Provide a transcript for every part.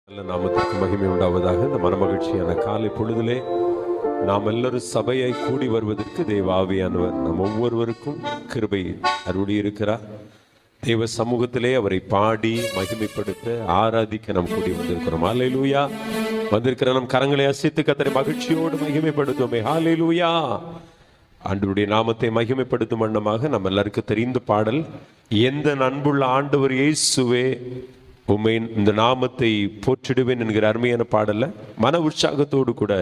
நல்ல நாமத்திற்கு மகிமை உண்டாவதாக. இந்த மனமகிழ்ச்சியான காலை பொழுதிலே நாம் எல்லாரும் சபையை கூடி வருவதற்கு தேவ ஆவியானவர் நம் ஒவ்வொருவருக்கும் கிருபை அருளி இருக்கிறார். தேவ சமூகத்திலே அவரை பாடி மகிமைப்படுத்த ஆராதிக்க நாம் கூடி வந்திருக்கிறோம். ஹல்லேலூயா. வந்திருக்கிற நம் கரங்களை அசைத்து கர்த்தரை மகிழ்ச்சியோடு மகிமைப்படுத்துவோமே. ஹல்லேலூயா. ஆண்டவருடைய நாமத்தை மகிமைப்படுத்தும் வண்ணமாக நம்ம எல்லாருக்கும் தெரிந்த பாடல், எந்த அன்புள்ள ஆண்டவர் இயேசுவே உம்மை இந்த நாமத்தை போற்றிடுவேன் என்கிற அருமையான பாடல்ல மன உற்சாகத்தோடு கூட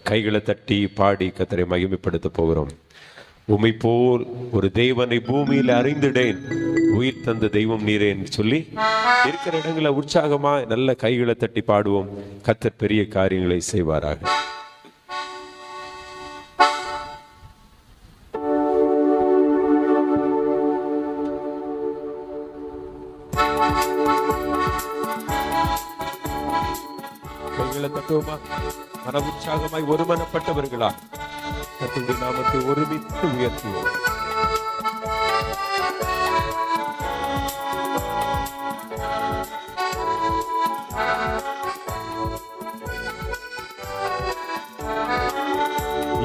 கைகளை தட்டி பாடி கர்த்தரை மகிமைப்படுத்த போகிறோம். உம்மை போல் ஒரு தேவனை பூமியில் அறிந்திடேன், உயிர் தந்த தெய்வம் நீரே என்று சொல்லி இருக்கிற இடங்களை உற்சாகமா நல்ல கைகளை தட்டி பாடுவோம். கர்த்தர் பெரிய காரியங்களை செய்வாராக. கைகளை தட்டுவோமா? மன உற்சாகமாய் ஒருமனப்பட்டவர்களா கர்த்தருடைய நாமத்தை ஒருமித்து உயர்த்துவோம்.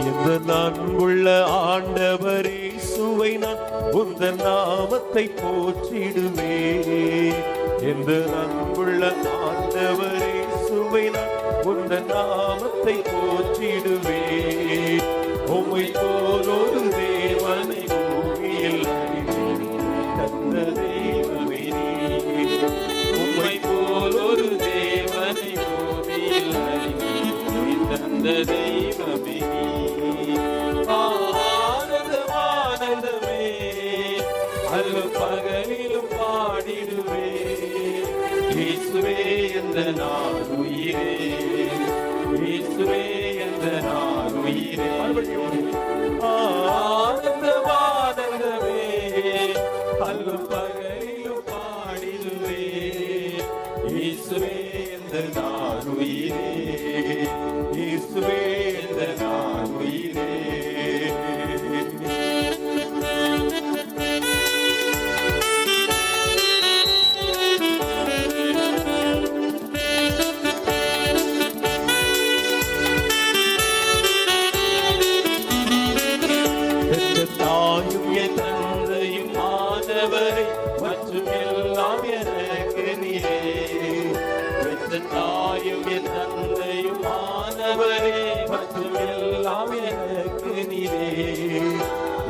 எந்த அன்புள்ள ஆண்டவரே இயேசுவை நான் உந்தன் நாமத்தை போற்றிடுவேன். எந்த அன்புள்ள ஆண்டவரே இயேசுவை நான் உந்தன் நாமத்தை போற்றிடுவேன். உம்மை போல் ஒரு தேவனை பூமியில் தந்த தெய்வமே நீர். உம்மை போல் ஒரு தேவனை பூமியில் தந்த தெய்வமே நீர். ஆனந்தமே அல்ல பகலிலும் பாடிடுவே. இயேசுவே எந்த நான் உயிரே, இயேசுவே எந்த நான் உயிரே. ஆனந்தமே அல்ல பகலிலும் பாடிடுவே. இயேசுவே எந்த நான் உயிரே, இயேசுவே எந்த நான் உயிரே. தாயும் என் தந்தையும் ஆனவரை மற்றும் எல்லாம் எனக்கு நீரே. தாயும் என் தந்தையும் ஆனவரே மற்றும் எல்லாம் எனக்கு நீரே.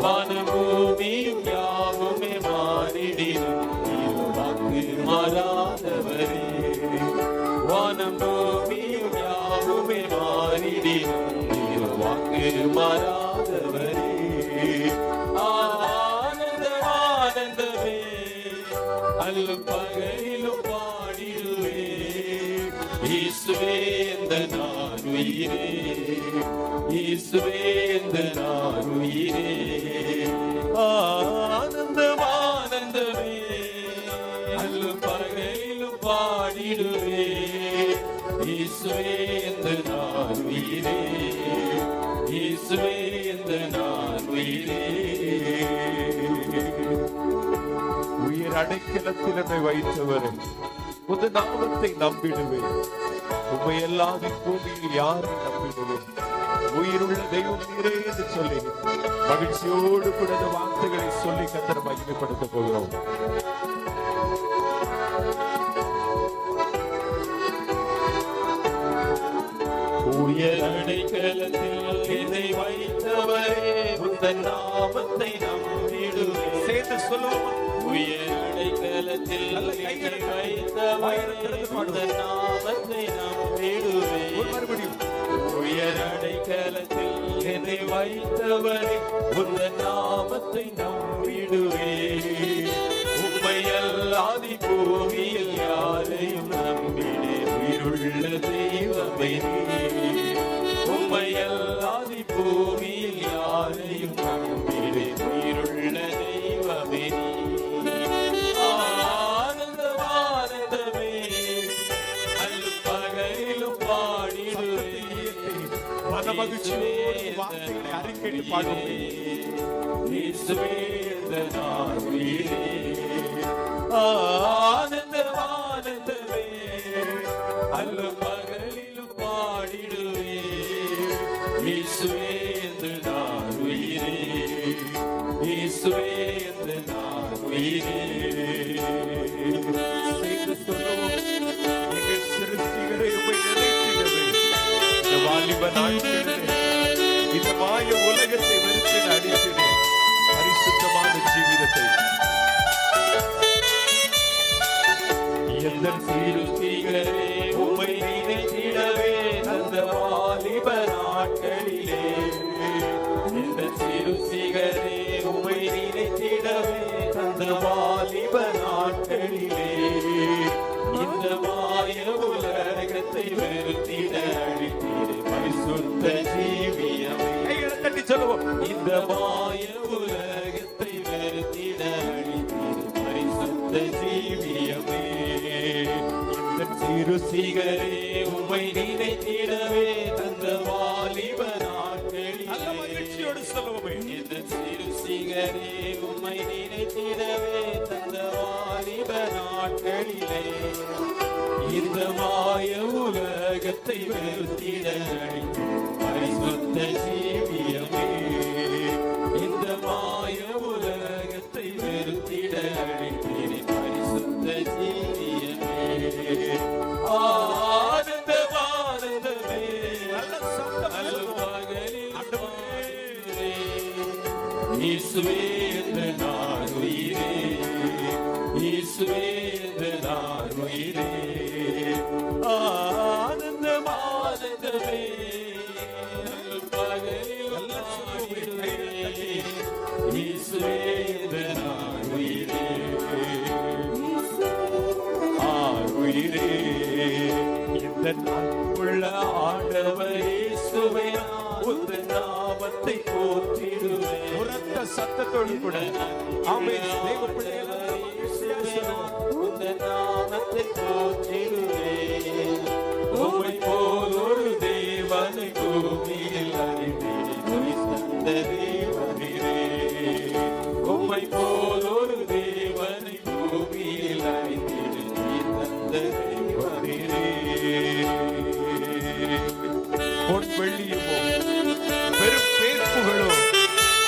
வானபூமியும் யாவுமே மாறிடினும் வாக்கு மாறாதவரே. வானபூமியும் யாவுமே மாறிடினும் வாக்கு மாறாதவரே. ஆனந்தமே அல்ல பகலிலும் பாடிடுவே. இயேசுவே எந்த நான் உயிரே, இயேசுவே எந்த நான் உயிரே. ஆனந்தமே அல்ல பகலிலும் பாடிடுவே. இயேசுவே எந்த நான் உயிரே, இயேசுவே எந்த நான் உயிரே. உயிர் அடைக்கலத்தில் என்னை வைத்தவர் உந்த நாமத்தை நம்பிடுவேன். உண்மை எல்லாத பூமியில் யாரை நம்பிடுவேன்? உயிருள்ள தெய்வம் நீரே என்று சொல்லி மகிழ்ச்சியோடு கூட இந்த வார்த்தைகளை சொல்லி கர்த்தரை மகிமைப்படுத்த போகிறோம். உயர் அடைக்கலத்தில் என்னை வைத்தவரே உந்தன் நாமத்தை நம்பிடுவே. சேர்ந்து சொல்லுவோம். உயர் அடைக்கலத்தில் என்னை வைத்தவரே உந்தன் நாமத்தை நம்பிடுவே. மறுபடியும். உயர் அடைக்கலத்தில் என்னை வைத்தவரே உந்தன் நாமத்தை நம்பிடுவே. உம்மை அல்லாதி பூமியில் யாரையும் நம்பினே. உயிருள்ள தெய்வமே நீர். உம்மை அல்லாதி பூமியில் யாரையும் நம்பினே. உயிருள்ள தெய்வமே நீர். ஆனந்தமே அல்ல பகலிலும் பாடிடுவே. மனமகிழ்ச்சியோடு வார்த்தைகளை அறிக்கையிட்டு பாடுவே. இயேசுவே எந்த நான் உயிரே. ஆனந்தமே அல்ல சிறுசிகரே உம்மை நினைத்திடவே தந்த வாலிப நாட்களில் நல்ல மகிழ்ச்சியோடு சொல்லுவோமே. இந்த சிறுசிகரே உம்மை நினைத்திடவே தந்த வாலிப நாட்களிலே இந்த மாய உலகத்தை வெறுத்திட பரிசுத்த ஜீவியமே. இந்த மாய உலகத்தை வெறுத்திட பரிசுத்த ஜீவியமே. ஆனந்தம் ஆனந்தமே இயேசுவே என்று நான் உயிரே, இயேசுவே என்று நான் உயிரே. ஆனந்தம் ஆனந்தமே பகலில் இயேசுவே என்று நான் உயிரே, உயிரே. இந்த அன்புள்ள ஆண்டவர் இயேசுவே உந்தன் நாமத்தை போற்றிடுவேன். உரத்த சத்தத்தோடு கூட ஆமென். தேவ பிள்ளைகளே, உந்தன் நாமத்தை போற்றிடுவேன். உம்மை போல் ஒரு தேவனை பூமியில் அறிந்தேன் தந்த தேவனே. உம்மை போல் ஒரு தேவனை பூமியில் அறிந்தேன் தந்த தேவனே. பொன் வெள்ளியுமோ பெரும் பேர்ப்புகளோ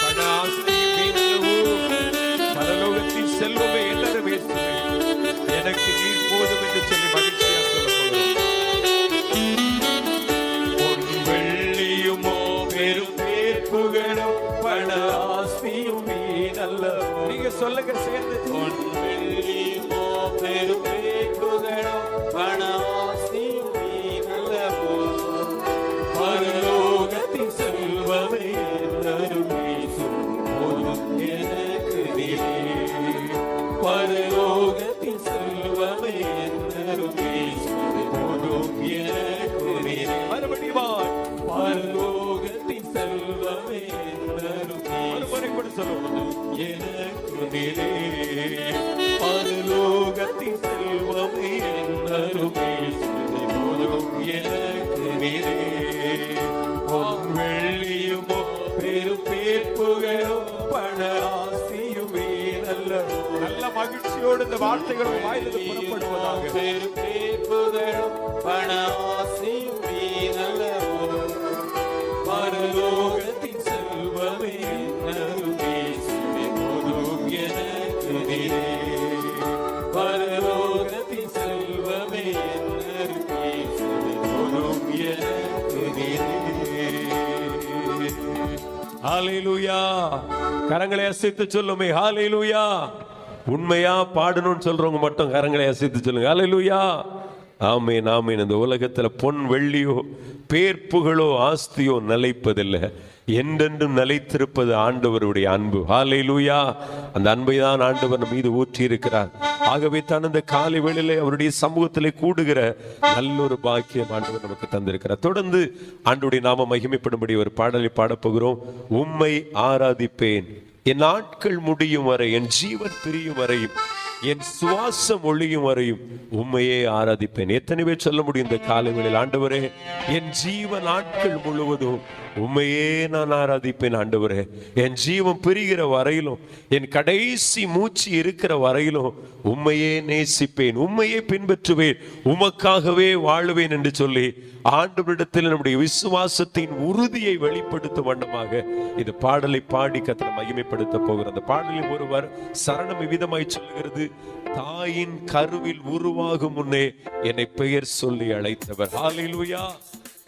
பண ஆசையும் வீணல்லவோ பரலோகத்தின் செல்வமே எல்லாரும் பேசுமே. எனக்கு நீர் போதும் என்று சொல்லி மகிழ்ச்சியா சொல்லப்படுகிறோம். பொன் வெள்ளியுமோ பெரும் பேர்ப்புகளோ பண ஆசையும் வீணல்லவோ. நீங்க சொல்லுங்க சேர்ந்து. பொன் வெள்ளியுமோ பெரும் பேர்ப்புகளோ பண ஆசையும் வீணல்லவோ. பரலோகத்தின் செல்வமே போதும் எனக்கு நீரே. பரலோகத்தின் செல்வமே போதும் எனக்கு நீரே. மறுபடியும் பரலோகத்தின் செல்வமே மறுமுறை கூட சொல்லுவோம். எனக்கு நீரே. பரலோகத்தின் செல்வமே போதும் எனக்கு நீரே. பொன் வெள்ளியுமோ பெரும் பேர்ப்புகளோ பண ஆசையுமே நல்லவோ. நல்ல மகிழ்ச்சியோடு இந்த வார்த்தைகள் வாயிலிருந்து புறப்படுவதாக. பெரும் பேர்ப்புகளோ பண ஆசையுமே நல்லவோ. பரலோகத்தின் செல்வமே போதும் எனக்கு நீரே. பரலோகத்தின் செல்வமே போதும் எனக்கு நீரே. ஹalleluya. கரங்களை அசைத்து சொல்லுமே ஹalleluya. உண்மையா பாடணும்னு சொல்றவங்க மட்டும் கரங்களை அசைத்து சொல்லுங்க ஹalleluya. ஆமென் ஆமென். இந்த உலகத்துல பொன் வெள்ளியோ பேர்ப்புகளோ ஆஸ்தியோ நிலைப்பதில்லை. என்றென்றும் நிலைத்திருப்பது ஆண்டவருடைய அன்பு. ஹalleluya. அந்த அன்பை தான் ஆண்டவர் நம் மீது ஊற்றி இருக்கிறார். ஆகவே தான் இந்த காலை வேளையிலே அவருடைய சமூகத்திலே கூடுகிற நல்லொரு பாக்கியம் ஆண்டவர் நமக்கு தந்திருக்கிறார். தொடர்ந்து ஆண்டவருடைய நாம மகிமைப்படும்படி ஒரு பாடலை பாடப்போகிறோம். உம்மை ஆராதிப்பேன் என் நாட்கள் முடியும் வரை, என் ஜீவன் பிரியும் வரையும், என் சுவாசம் ஒளியும் வரையும் உம்மையே ஆராதிப்பேன். எத்தனை பேர் சொல்ல முடியும் இந்த காலை வேளையில், ஆண்டவரே என் ஜீவ நாட்கள் முழுவதும் உம்மையே நான் ஆராதிப்பேன். ஆண்டவரே என் ஜீவன் பிரிகிற வரையிலும், என் கடைசி மூச்சு இருக்கிற வரையிலும் உம்மையே நேசிப்பேன், உம்மையே பின்பற்றுவேன், உமக்காகவே வாழுவேன் என்று சொல்லி ஆண்டவரிடத்தில் நம்முடைய விசுவாசத்தின் உறுதியை வெளிப்படுத்தும் வண்ணமாக இந்த பாடலை பாடி கர்த்தரை மகிமைப்படுத்த போகிற அந்த பாடலில் ஒருவர் சரணம் விதமாய் சொல்லுகிறது. தாயின் கருவில் உருவாகும் முன்னே என்னை பெயர் சொல்லி அழைத்தவர். ஹalleluya.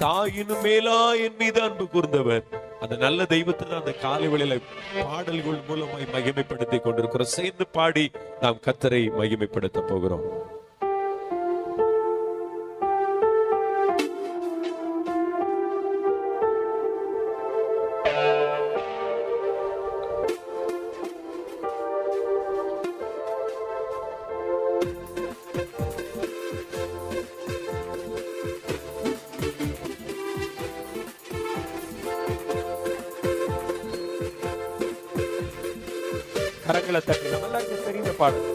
தாயினும் மேலா என் மீது அன்பு கூர்ந்தவர். அந்த நல்ல தெய்வத்தை அந்த காலை வேளையில பாடல்கள் மூலமாய் மகிமைப்படுத்திக் கொண்டிருக்கிறோம். சேர்ந்து பாடி நாம் கர்த்தரை மகிமைப்படுத்த போகிறோம். கரங்களை தட்டி நம்ம எல்லாருக்கும் தெரிந்த பாடல்.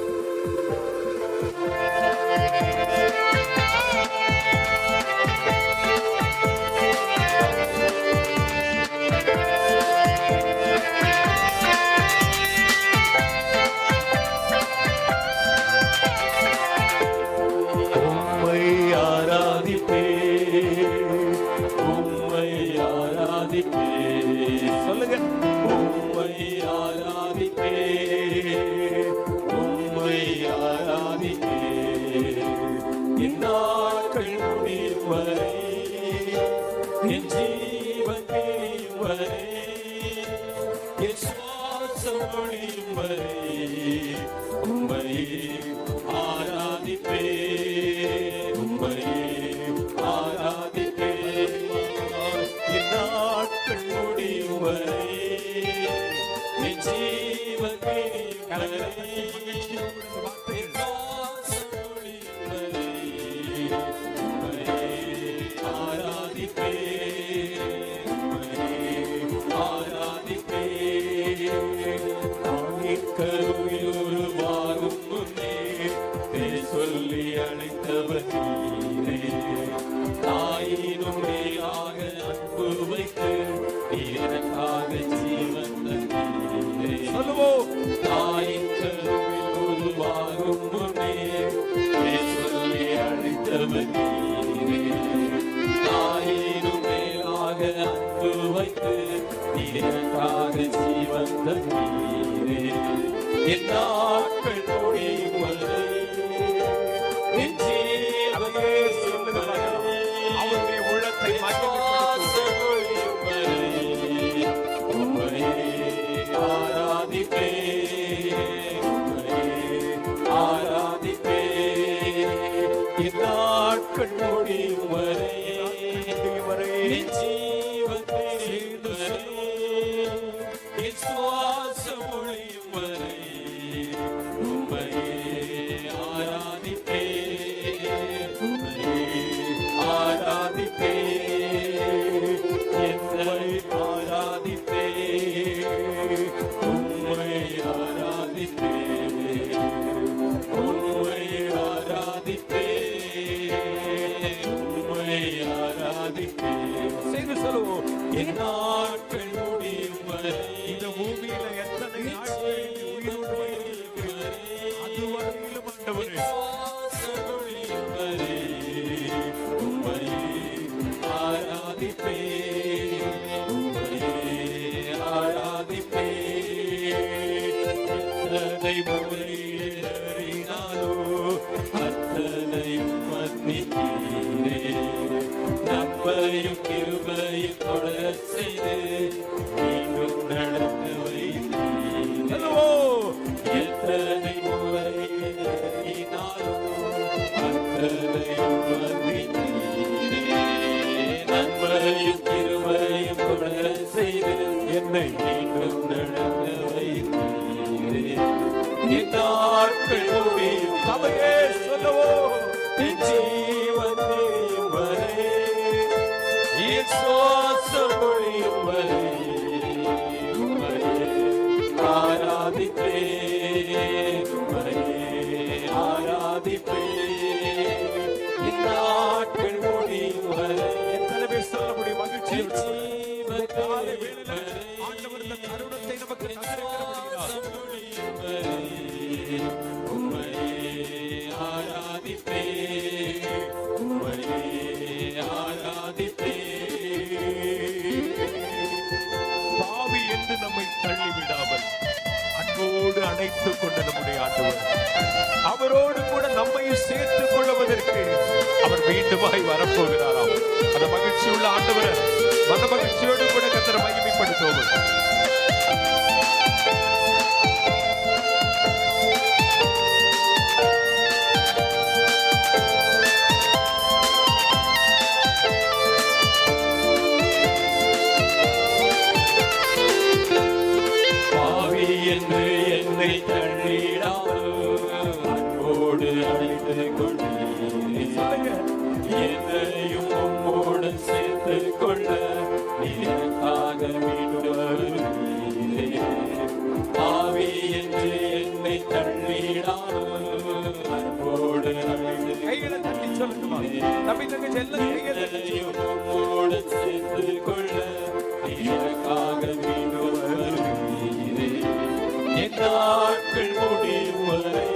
என் நாட்கள் முடியும் வரை, என் ஜீவன் முடியும் வரை, என் சுவாசம் முடியும் வரை உம்மையே ஆராதிப்பேன், உம்மையே ஆராதிப்பேன். என் நாட்கள் முடியும் வரை, என் ஜீவன் முடியும் வரை, என் சுவாசம் முடியும் வரை உம்மையே ஆராதிப்பேன், உம்மையே ஆராதிப்பேன். கருவில் உருவாகும் முன்னே பேர் சொல்லி அழைத்தவர் நீரே, தாயினும் மேலாக அன்பு வைத்து எனக்காக ஜீவன் தந்தீரே. தாயின் கருவில் உருவாகும் முன்னே பேர் சொல்லி அழைத்தவர் நீரே, தாயினும் மேலாக அன்பு வைத்து எனக்காக ஜீவன் தந்தீரே. என் நாட்கள் முடியும் வரை, என் ஜீவன் முடியும் வரை, அவருடைய உள்ளத்தை சுவாசம் முடியும் வரை உம்மையே ஆராதிப்பேன், உம்மையே ஆராதிப்பேன். என் நாட்கள் முடியும் வரை, என் ஜீவன் முடியும் வரை, என் சுவாசம் முடியும் வரை உம்மையே ஆராதிப்பேன், உம்மையே ஆராதிப்பேன். என்னை ஆராதிப்பேன், உம்மை ஆராதிப்பேன், உம்மை ஆராதிப்பேன், உம்மை ஆராதிப்பேன். செய்து சொல்லுவோம். என் நாட்கள் முடியும் வரை, இந்த பூமியில எத்தனை நாட்கள் உயிரோடு இருக்கிறது, அதுவரையிலும் ஆண்டவரே சுவாசம் முடியும் வரை உம்மையே ஆராதிப்பேன், உம்மையே ஆராதிப்பேன். எத்தனை முறை இடறினாலோ அத்தனையும் மன்னித்தீரே, நன்மையும் கிருபையும் தொடர் செய்து மீண்டும் நடந்து வைத்தீரே. எத்தனை முறை இடறினாலும் அத்தனையும் மன்னித்தீரே, நன்மையும் கிருபையும் தொடர் செய்து என்னை மீண்டும் நடந்து வைத்தீரே. என் நாட்கள் முடியும் சபையே சொல்லுவோம். என் ஜீவன் முடியும் வரை, என் சுவாசம் முடியும் வரை உம்மையே ஆராதிப்பேன், உம்மையே ஆராதிப்பேன். என் நாட்கள் முடியும் வரை, எத்தனை பேர் சொல்ல முடியும் மகிழ்ச்சி என் ஜீவன் காலை முடியும் வேளையில வரை, ஆண்டவர் இந்த தருணத்தை நமக்கு என் தந்திருக்கிறபடியால் சுவாசம் முடியும் வரை உம்மையே ஆராதிப்பேன், உம்மையே ஆராதிப்பேன். பாவி என்று நம்மை தள்ளிவிடாமல் அன்போடு அணைத்துக் கொண்ட நம்முடைய ஆண்டவர், அவரோடு கூட நம்மையும் சேர்த்துக் கொள்வதற்கு அவர் மீண்டுமாய் வரப்போகிறாராம். அந்த மகிழ்ச்சியுள்ள ஆண்டவரை மன மகிழ்ச்சியோடு கூட கர்த்தரை மகிமைப்படுத்துவோம். பாவி என்று என்னை தள்ளிடாமல் அன்போடு அழைத்துக் கொண்டீரே, என்னையும் உம்மோடு சேர்த்துக் கொள்ள எனக்காக மீண்டும் வருவீரே. பாவி என்று என்னை தள்ளிடாமல் அன்போடு அழைத்துக் கைகளை தட்டி சொல்லுங்கம்மா. தம்பி தங்கச்சி எல்லாம் கைகளை தட்டி என்னையும் உம்மோடு சேர்த்துக் கொள்ள எனக்காக மீண்டும் வருவீரே. என் நாட்கள் முடியும் வரை,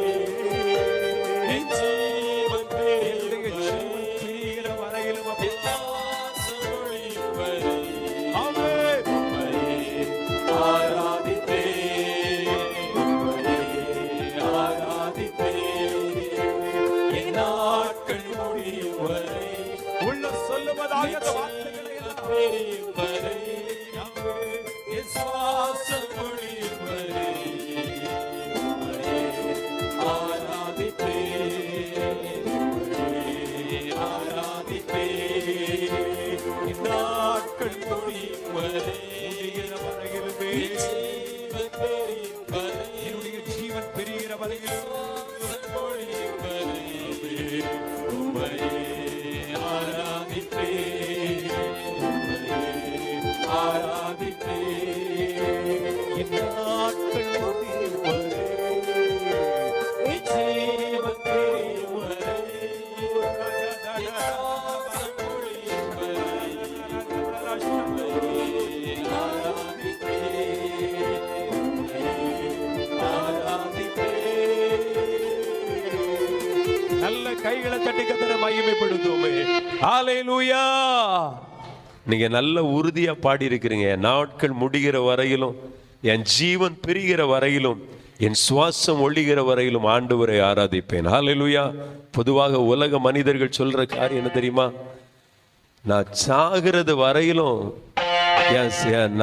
என் ஜீவன் என்னுடைய முடியும் வரை, ஜீவன் பிரிகிற வரையிலும் அப்பா. என் சுவாசம் முடியும் வரை ஆமென். உம்மையே ஆராதிப்பேன், உம்மையே ஆராதிப்பேன். என் நாட்கள் முடிவதாக அந்த வார்த்தைகளை தெரியும் வரை என் சுவாசம் முடியும் வரை உம்மையே ஆராதிப்பேன் இந்நாட்கள் முடியும் வரை ஜீவன் பெரியும் வரை என்னுடைய ஜீவன் பெறுகிற வரையிலும் முடியும் வரை உம்மையே ஆராதிப்பேன் இந்நாட்கள் முடியும் வரை ஜீவன் பெரியும் வரை சுவாசம் முடியும் வரை நல்ல கைகளை தட்டி கர்த்தரை மகிமைப்படுத்துவோமே. ஹல்லேலூயா. நீங்க நல்ல உறுதியா பாடி இருக்கிறீங்க. நாட்கள் முடிகிற வரையிலும், என் ஜீவன் பிரிகிற வரையிலும், என் சுவாசம் ஒழிகிற வரையிலும் ஆண்டவரை ஆராதிப்பேன். ஹல்லேலூயா. பொதுவாக உலக மனிதர்கள் சொல்ற காரியம் என்ன தெரியுமா? நான் சாகிறது வரையிலும், என்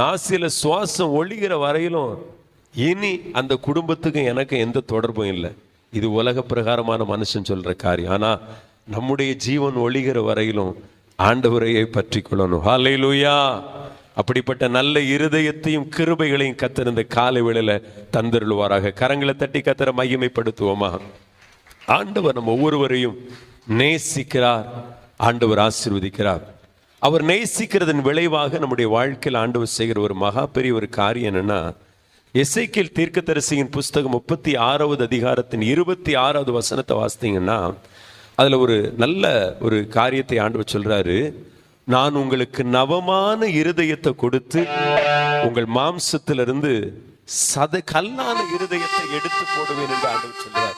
நாசில சுவாசம் ஒழிகிற வரையிலும் இனி அந்த குடும்பத்துக்கு எனக்கு எந்த தொடர்பும் இல்லை. இது உலக பிரகாரமான மனுஷன் சொல்ற காரியம். ஆனா நம்முடைய ஜீவன் ஒழிகிற வரையிலும் ஆண்டவரையை பற்றி கொள்ளணும். ஹல்லேலூயா. அப்படிப்பட்ட நல்ல இருதயத்தையும் கிருபைகளையும் கர்த்தர் இந்த காலை வேளையில தந்தருள்வாராக. கரங்களை தட்டி கர்த்தரை மகிமைப்படுத்துவோமா. ஆண்டவர் நம்ம ஒவ்வொருவரையும் நேசிக்கிறார். ஆண்டவர் ஆசீர்வதிக்கிறார். அவர் நேசிக்கிறதன் விளைவாக நம்முடைய வாழ்க்கையில் ஆண்டவர் செய்கிற ஒரு மகா பெரிய ஒரு காரியம் என்னன்னா, எசேக்கியேல் தீர்க்கதரிசியின் புஸ்தகம் 36வது அதிகாரத்தின் 26வது வசனத்தை வாசித்தீங்கன்னா அதுல ஒரு நல்ல ஒரு காரியத்தை ஆண்டவர் சொல்றாரு. நான் உங்களுக்கு நவமான இருதயத்தை கொடுத்து உங்கள் மாம்சத்திலிருந்து கல்லான இருதயத்தை எடுத்து போடுவேன் என்று ஆண்டவர் சொல்றார்.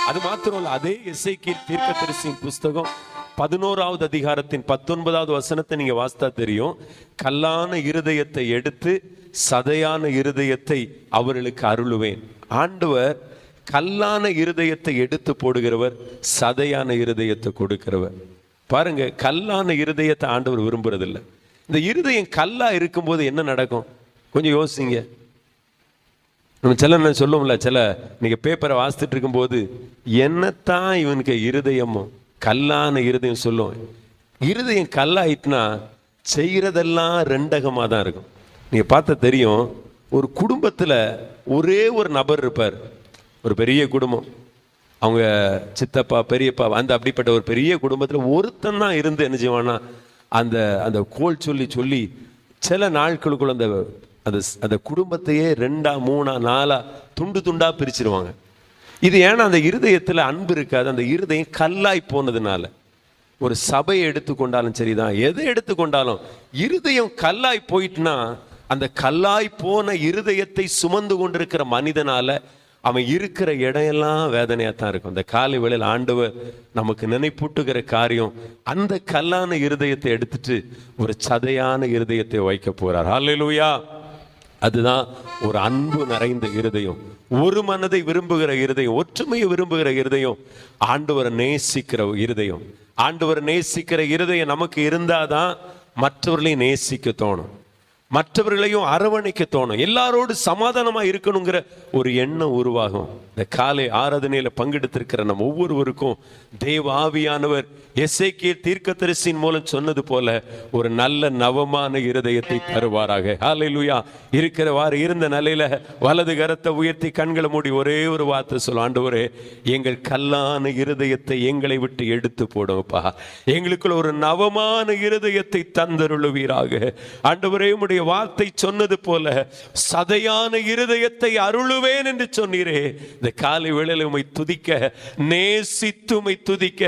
அது மாத்திரம் இல்ல, அதே எசேக்கியேல் தீர்க்கதரிசியின் புஸ்தகம் 11வது அதிகாரத்தின் 19வது வசனத்தை நீங்க வாசித்தா தெரியும். கல்லான இருதயத்தை எடுத்து சதையான இருதயத்தை அவர்களுக்கு அருளுவேன். ஆண்டவர் கல்லான இருதயத்தை எடுத்து போடுகிறவர், சதையான இருதயத்தை கொடுக்கிறவர். பாருங்க, கல்லான இருதயத்தை ஆண்டவர் விரும்புறதில்லை. இந்த இருதயம் கல்லா இருக்கும்போது என்ன நடக்கும் கொஞ்சம் யோசிங்க. நம்ம சில சொல்லுவோம்ல, சில நீங்க பேப்பரை வாசித்துட்டு இருக்கும்போது என்னத்தான் இவனுக்கு இருதயமோ கல்லான இருதயம் சொல்லும். இருதயம் கல்லாயிட்டுனா செய்யறதெல்லாம் ரெண்டகமா தான் இருக்கும். நீங்க பார்த்தா தெரியும், ஒரு குடும்பத்துல ஒரே ஒரு நபர் இருப்பார். ஒரு பெரிய குடும்பம், அவங்க சித்தப்பா பெரியப்பா அந்த அப்படிப்பட்ட ஒரு பெரிய குடும்பத்துல ஒருத்தன் தான் இருந்து என்ன செய்வான்னா அந்த அந்த கோல் சொல்லி சொல்லி சில நாட்களுக்குள்ள அந்த அந்த குடும்பத்தையே 2 3 4 துண்டு துண்டா பிரிச்சிருவாங்க. இது ஏன்னா அந்த இருதயத்துல அன்பு இருக்காது. அந்த இருதயம் கல்லாய் போனதுனால. ஒரு சபையை எடுத்துக்கொண்டாலும் சரிதான், எதை எடுத்துக்கொண்டாலும் இருதயம் கல்லாய் போயிட்டுனா அந்த கல்லாய் போன இருதயத்தை சுமந்து கொண்டிருக்கிற மனிதனால அவன் இருக்கிற இடையெல்லாம் வேதனையா தான் இருக்கும். அந்த காலை வேளையில் ஆண்டவர் நமக்கு நினைப்பூட்டுகிற காரியம், அந்த கல்லான இருதயத்தை எடுத்துட்டு ஒரு சதையான இருதயத்தை வைக்க போறார். ஹல்லேலூயா. அதுதான் ஒரு அன்பு நிறைந்த இருதயம், ஒரு மனதை விரும்புகிற இருதயம், ஒற்றுமையை விரும்புகிற இருதயம், ஆண்டவரை நேசிக்கிற இருதயம். ஆண்டவரை நேசிக்கிற இருதயம் நமக்கு இருந்தாதான் மற்றவர்களையும் நேசிக்க தோணும், மற்றவர்களையும் அரவணைக்க தோணும், எல்லாரோடு சமாதானமா இருக்கணுங்கிற ஒரு எண்ணம் உருவாகும். இந்த காலை ஆராதனையில பங்கெடுத்திருக்கிற நம்ம ஒவ்வொருவருக்கும் தேவ ஆவியானவர் எசேக்கியேல் தீர்க்கதரிசியின் மூலம் சொன்னது போல ஒரு நல்ல நவமான இருதயத்தை தருவாராக. ஹல்லேலூயா. இருக்கிறவாறு இருந்த நிலையில வலது கரத்தை உயர்த்தி கண்களை மூடி ஒரே ஒரு வார்த்தை சொல்ல, ஆண்டவரே எங்கள் கல்லான இருதயத்தை எங்களை விட்டு எடுத்து போடுங்கப்பா, எங்களுக்குள்ள ஒரு நவமான இருதயத்தை தந்தருளுவீராக. ஆண்டவரே உம்முடைய வார்த்தை சொன்னது போல சதையான இருதயத்தை அருளுவேன் என்று சொன்னீரே. இந்த காலை வேளையில உம்மை துதிக்க, நேசித்து உம்மை துதிக்க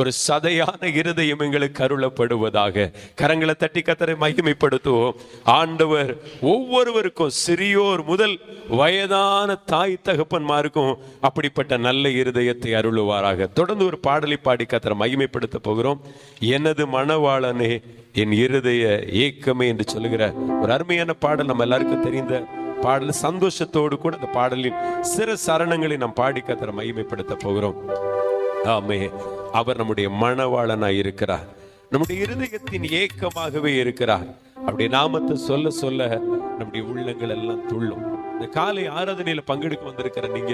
ஒரு சதையான இருதயம் எங்களுக்கு அருளப்படுவதாக. கரங்களை தட்டி கர்த்தரை மகிமைப்படுத்துவோம். ஆண்டவர் ஒவ்வொருவருக்கும் சிறியோர் முதல் வயதான தாய் தகப்பன்மாருக்கும் அப்படிப்பட்ட நல்ல இருதயத்தை அருளுவாராக. தொடர்ந்து ஒரு பாடலை பாடி கர்த்தரை மகிமைப்படுத்த போகிறோம். எனது மணவாளனே என் இருதய ஏக்கமே என்று சொல்லுகிற ஒரு அருமையான பாடல், நம்ம எல்லாருக்கும் தெரிந்த பாடல். சந்தோஷத்தோடு கூட இந்த பாடலின் சிறு சரணங்களை நாம் பாடி கர்த்தரை மகிமைப்படுத்த போகிறோம். ஆமே. அவர் நம்முடைய மணவாளனாய் இருக்கிறார். நம்முடைய இருதயத்தின் ஏக்கமாகவே இருக்கிறார். அப்படி நாமத்தை சொல்ல சொல்ல நம்முடைய உள்ளங்கள் எல்லாம் துள்ளும். இந்த காலை ஆராதனையில பங்கெடுக்க வந்திருக்கிற நீங்க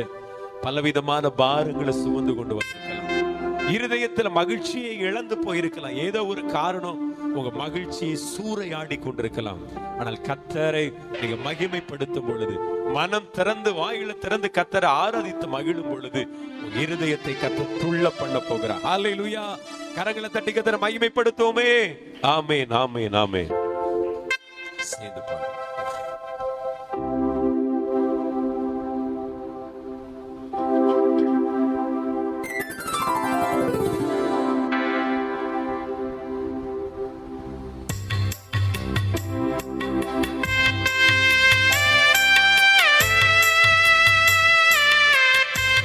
பலவிதமான பாரங்களை சுமந்து கொண்டு வந்திருக்கலாம். இருதயத்துல மகிழ்ச்சியை இழந்து போயிருக்கலாம். ஏதோ ஒரு காரணம் உங்க மகிழ்ச்சியை சூறையாடி கொண்டிருக்கலாம். ஆனால் கர்த்தரை நீங்க மகிமைப்படுத்தும் பொழுது, மனம் திறந்து வாயில திறந்து கர்த்தரை ஆராதித்து மகிழும் பொழுது உங்க இருதயத்தை கர்த்தர் துள்ள பண்ண போகிறார். ஹல்லேலூயா. கரங்களை தட்டி கர்த்தரை மகிமைப்படுத்துவோமே. ஆமென், ஆமென், ஆமென். சேர்ந்து பாடுங்க.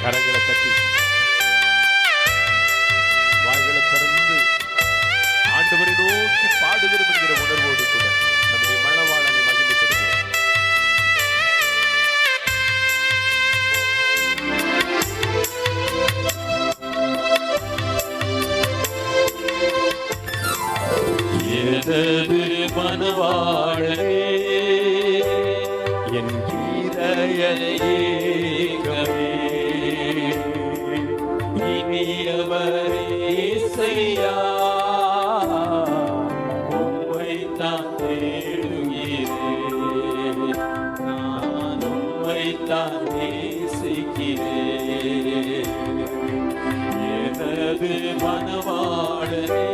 கரங்களை தட்டி வாய்களை திறந்து ஆண்டவரை நோக்கி பாடுகிறோம் என்கிற உணர்வோடு கூட நம்முடைய மணவாளனை மகிமைப்படுத்துவோம். எனது மணவாளனே என் இதயமே இனியவரே இயேசையா, உம்மைத்தான் தேடுகிறேன், நான் உம்மைத்தான் நேசிக்கிறேன். எனது மணவாளனே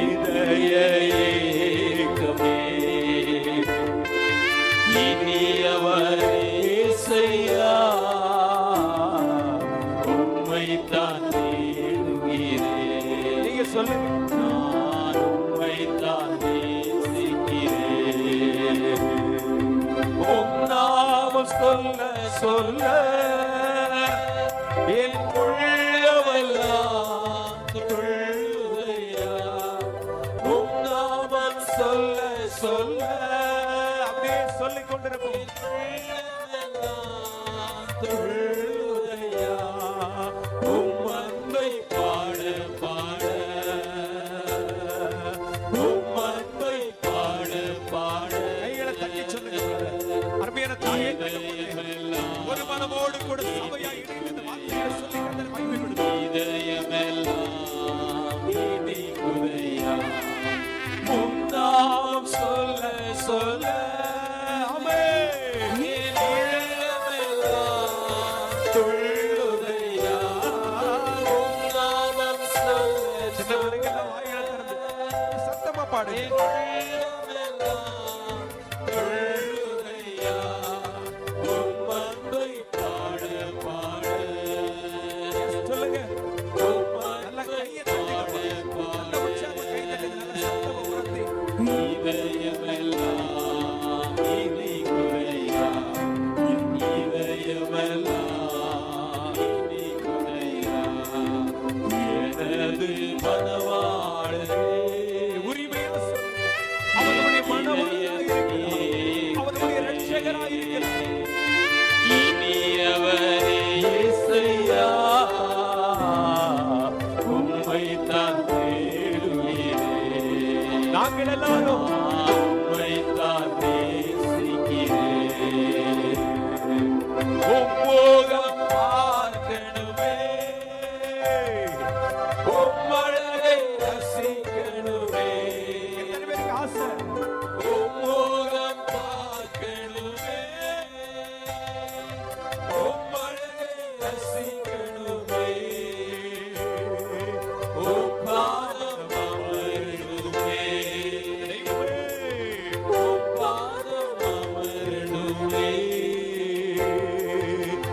இதய ஏக்கமே இனியவரே இயேசையா, உம்மைத்தான் தேடுகிறேன். நீங்க சொல்லுங்க. நான் உம்மைத்தான் நேசிக்கிறேன். உம் நாமம் சொல்ல சொல்ல என் உள்ளமெல்லாம் துள்ளுதையா. உம் நாமம் சொல்ல சொல்ல அப்படியே சொல்லிக் கொண்டிருக்கும். துள்ளுதையா. உம் அன்பை பாட பாட, உம் அன்பை பாட பாட. கைகளை தட்டி சொல்லுங்க. அருமையான தாயே, ஒரு மனமோடு கூட சபையாய் இணைந்து இந்த வார்த்தையை சொல்லி கர்த்தரை மகிமைப்படுத்துவோம். இதயமெல்லாம் இனிக்குதையா. உம் நாமம் சொல்ல சொல்ல ஆமென். என் உள்ளமெல்லாம் துள்ளுதையா. உம் நாமம் சொல்ல சின்ன பிள்ளைங்க வாயில திறந்து சத்தமா பாடுங்க. துள்ளுதையா. உம் அன்பை பாட பாட. சொல்லுங்க. உம் அன்பை பாட பாட. இதயமெல்லாம் இனிக்குதையா. இதயமெல்லாம் இனிக்குதையா. எனது மணவாளனே. உரிமையா சொல்லுங்க. அவருடைய மணவாளனாய் இருக்கிறார். அவருடைய இரட்சகராய் இருக்கிறார். இனியவரே இயேசையா, உம்மைத்தான் தேடுகிறேன். நாங்கள் எல்லாரும் உம்மைத்தான் நேசிக்கிறேன். உம் முகம் பார்க்கணுமே, உம் அழகை ரசிக்கணுமே. எத்தனை பேருக்கு ஆசை? உம் முகம் பார்க்கணுமே, உம் அழகை ரசிக்கணுமே. உம் பாதம் அமரணுமே, உம் பாதம் அமரணுமே.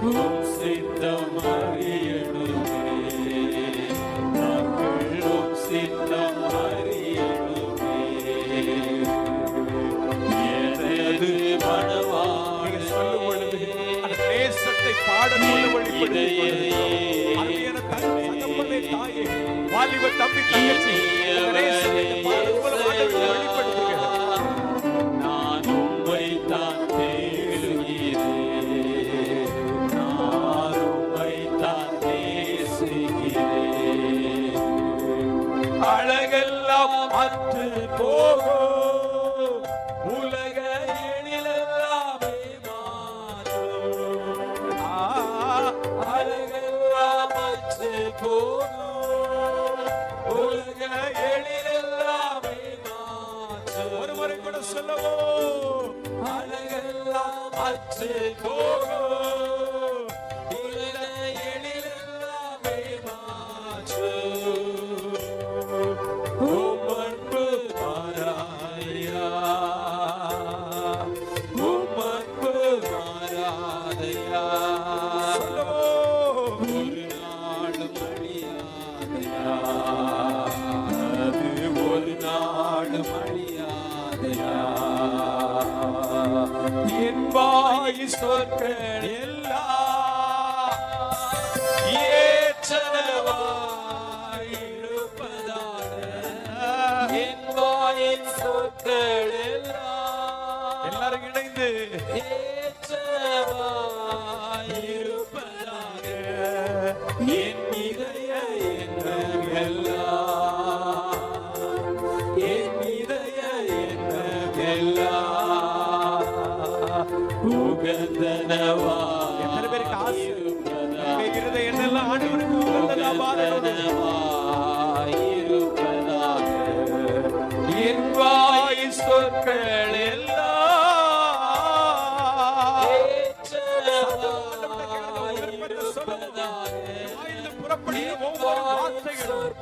உம் சித்தம் அறியணுமே, நாங்கள் உம் சித்தம் அறியணுமே. எனது மணவாளனே. சொல்லும் பொழுது அந்த தேசத்தை பாடல் தாயே, வாலிப தம்பி தங்கச்சி, நான் உம்மைத்தான் தேடுகிறேன், நான் உம்மைத்தான் நேசிக்கிறேன். அற்று போகும் உலக எழிலெல்லாமே மாற்றும் அழகெல்லாம் அற்று போகும் உலக எழிலெல்லாமே மாற்றும் ஒரு முறை கூட சொல்லவோ அழகெல்லாம் அற்று போகும் சொற்கள் எல்லாம் ஏற்றனவாய் இருப்பதாக என் வாயின் சொற்கள் எல்லாம் எல்லாரும் இணைந்து ஏற்றனவாய் இருப்பதாக என் இதய எண்ணமெல்லாம் என் இதய எண்ணமெல்லாம் உகந்தனவா எத்தனை பேருக்கு ஆசை இருதய எண்ணெல்லாம் ஆண்டவருக்கு உகந்தனவா இருப்பதாக என் வாய் சொற்கள் எல்லாம் புறப்படிய ஒவ்வொரு வார்த்தைகளும்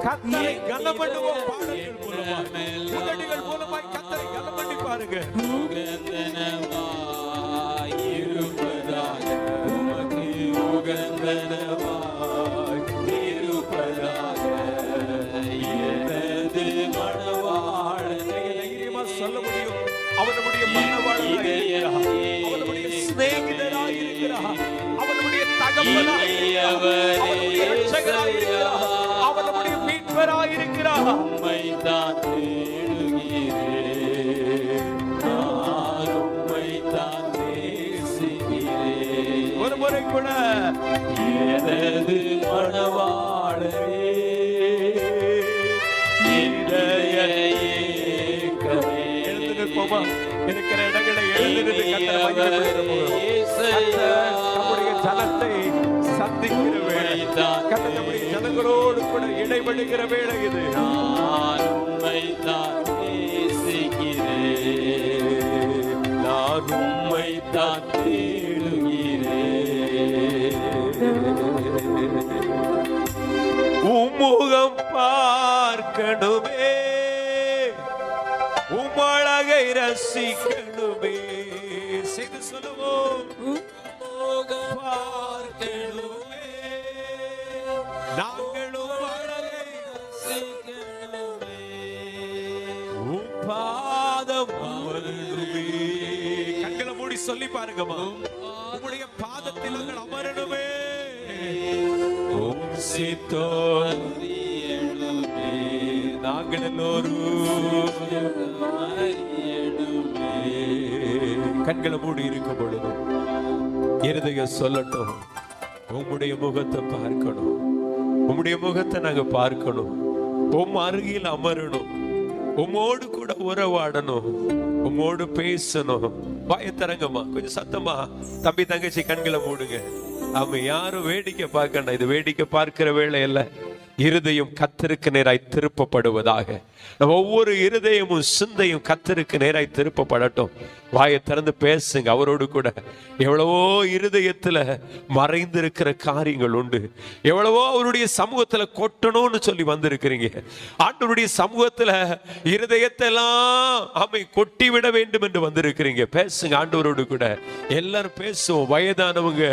கர்த்தரை கனமண்ணுவோம் பாடல்கள் மூலமாய் உதடுகள் மூலமாய் கர்த்தரை கனமண்ணி பாருங்க உகந்தனவாய் இருப்பதாக உமக்கு உகந்தனவாய் இருப்பதாக எனது மணவாளனை தைரியமா சொல்ல முடியும் அவனுடைய மணவாளனாய் அவனுடைய சிநேகிதராய் இருக்கிறார் அவனுடைய தகப்பனாய் அவனுடைய இரட்சகராய் இருக்கிறார் அவனுடைய மீட்பராய் இருக்கிறார் உம்மை தான் தேடுகிறேன் நான் உம்மை தான் நேசிக்கிறேன் ஒரு முறை கூட எனது மணவாளரே இதய ஏக்கமே எழுந்து நிற்போமா இருக்கிற இடங்களை எழுந்து நின்று கர்த்தரை நம்முடைய ஜனத்தை சந்திக்கிற வேளை கர்த்தர் நம்முடைய ஜனங்களோடு கூட இடைபடுகிற வேளை இது நான் உம்மை தான் நேசிக்கிறேன் நான் உம்மை தான் தேடுகிறேன் உம்முகம் பார்க்கணுமே உம்மழகை ரசிக்கணுமே செய்து சொல்லுவோம் உம்முகம் பார்க்கணுமே நாங்களும் அழகை ரசிக்கணுமே உம் பாதம் அமரணுமே கண்களை மூடி சொல்லி பாருங்கம்மா உம்முடைய பாதத்தில் நாங்கள் அமரணுமே உம் சித்தம் நாங்கள் எல்லோரும் கண்களை மூடி இருக்கும் பொழுது இருதயம் சொல்லட்டும் உம்முடைய முகத்தை பார்க்கணும் உம்முடைய முகத்தை நாங்க பார்க்கணும் உம் அருகில் அமரணும் உம்மோடு கூட உறவாடணும் உம்மோடு பேசணும் பயத்தரங்கம்மா கொஞ்சம் சத்தமா தம்பி தங்கச்சி கண்களை மூடுங்க ஆமா யாரும் வேடிக்கை பார்க்கணும் இது வேடிக்கை பார்க்கிற வேலை இல்ல இருதயம் கர்த்தருக்கு நேராய் திருப்பப்படுவதாக நம்ம ஒவ்வொரு இருதயமும் சிந்தையும் கர்த்தருக்கு நேராய் திருப்பப்படட்டும் வாயை திறந்து பேசுங்க அவரோடு கூட எவ்வளவோ இருதயத்துல மறைந்திருக்கிற காரியங்கள் உண்டு எவ்வளவோ அவருடைய சமூகத்துல கொட்டணும்னு சொல்லி வந்திருக்கிறீங்க ஆண்டவருடைய சமூகத்துல இருதயத்தை எல்லாம் ஆமை கொட்டி விட வேண்டும் என்று வந்திருக்கிறீங்க பேசுங்க ஆண்டவரோடு கூட எல்லாரும் பேசுவோம் வயதானவங்க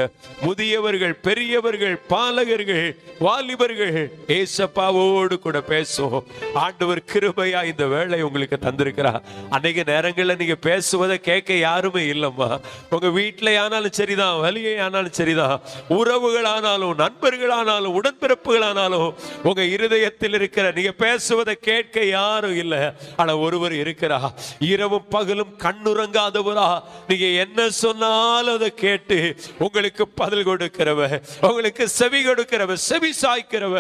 முதியவர்கள் பெரியவர்கள் பாலகர்கள் வாலிபர்கள் ஏசப்பாவோடு கூட பேசுவோம் ஆண்டவர் கிருபையா இந்த வேளை உங்களுக்கு தந்திருக்கிறா. அன்னைக்கு நேரங்களில் நீங்க பேசுவதை கேட்க யாருமே இல்லம்மா. உங்க வீட்டில் ஆனாலும் சரிதான், வெளியே ஆனாலும் சரிதான், உறவுகள் ஆனாலும் நண்பர்கள் ஆனாலும் உடன்பிறப்புகள் உங்க இருதயத்தில் இருக்கிற நீங்க பேசுவதை கேட்க யாரும் இல்லை. ஆனா ஒருவர் இருக்கிறா, இரவும் பகலும் கண்ணுறங்காதவரா. நீங்க என்ன சொன்னாலும் அதை கேட்டு உங்களுக்கு பதில் கொடுக்கிறவ, உங்களுக்கு செவி கொடுக்கிறவ, செவி சாய்க்கிறவ,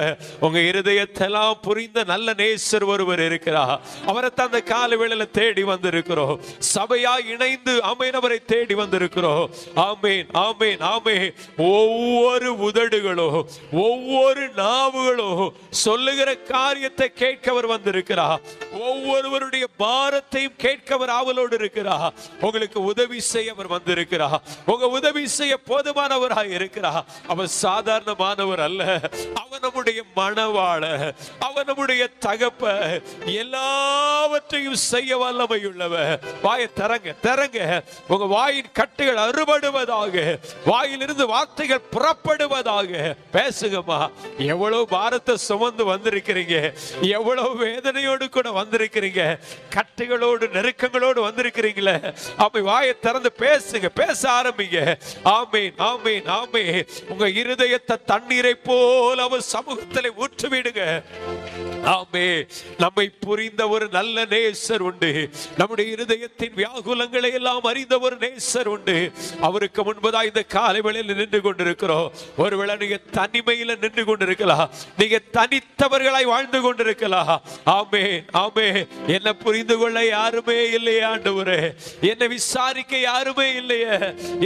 உங்க இருதயத்தெல்லாம் புரிந்த நல்ல நேசர் ஒருவர் இருக்கிறா. அவரை தான் அந்த கால வேளையில தேடி வந்திருக்கிறோம். சபையா இணைந்து ஆமென் அவரை தேடி வந்திருக்கிறோம். ஆமென் ஆமென் ஆமென். ஒவ்வொரு உதடுகளோ ஒவ்வொரு நாவுகளோ சொல்லுகிற காரியத்தை கேட்கவர் வந்திருக்கிறார். ஒவ்வொருவருடைய பாரத்தையும் கேட்கவர் ஆவலோடு இருக்கிறார். உங்களுக்கு உதவி செய்ய அவர் வந்திருக்கிறார். உங்க உதவி செய்ய போதுமானவராக இருக்கிறார். அவர் சாதாரணமானவர் அல்ல. அவர் நம்முடைய மணவாளர், அவர் நம்முடைய தகப்ப, எல்லாவற்றையும் செய்ய வல்லமையுள்ளவர். வாயை தரங்க தரங்க. உங்க வாயின் கட்டுகள் அறுபடுவதாக, வாயிலிருந்து வார்த்தைகள் புறப்படுவதாக. பேசுங்கம்மா. எவ்வளவு பாரத்தை சுமந்து வந்திருக்கிறீங்க, எவ்வளவு வேதனையோடு கூட வந்திருக்கிறீங்க, கட்டுகளோடு நெருக்கங்களோடு வந்திருக்கிறீங்களே. அப்ப வாயை திறந்து பேசுங்க, பேச ஆரம்பிங்க. ஆமென் ஆமென் ஆமென். உங்க இருதயத்தை தண்ணீரை போல அவர் சமூகத்தில் ஊற்றிவிடுங்க. ஆமே. நம்மை புரிந்த ஒரு நல்ல நேசர் உண்டு. நம்முடைய இருதயத்தின் வியாகுலங்களை எல்லாம் அறிந்த ஒரு நேசர் உண்டு. அவருக்கு முன்பதா இந்த காலை வேளையில் நின்று கொண்டிருக்கிறோம். ஒருவேளை நீங்க தனிமையில நின்று கொண்டிருக்கலாம், நீங்க தனித்தவர்களாய் வாழ்ந்து கொண்டிருக்கலாம். ஆமே ஆமே. என்ன புரிந்து கொள்ள யாருமே இல்லையே ஆண்டவரே, என்னை விசாரிக்க யாருமே இல்லையே,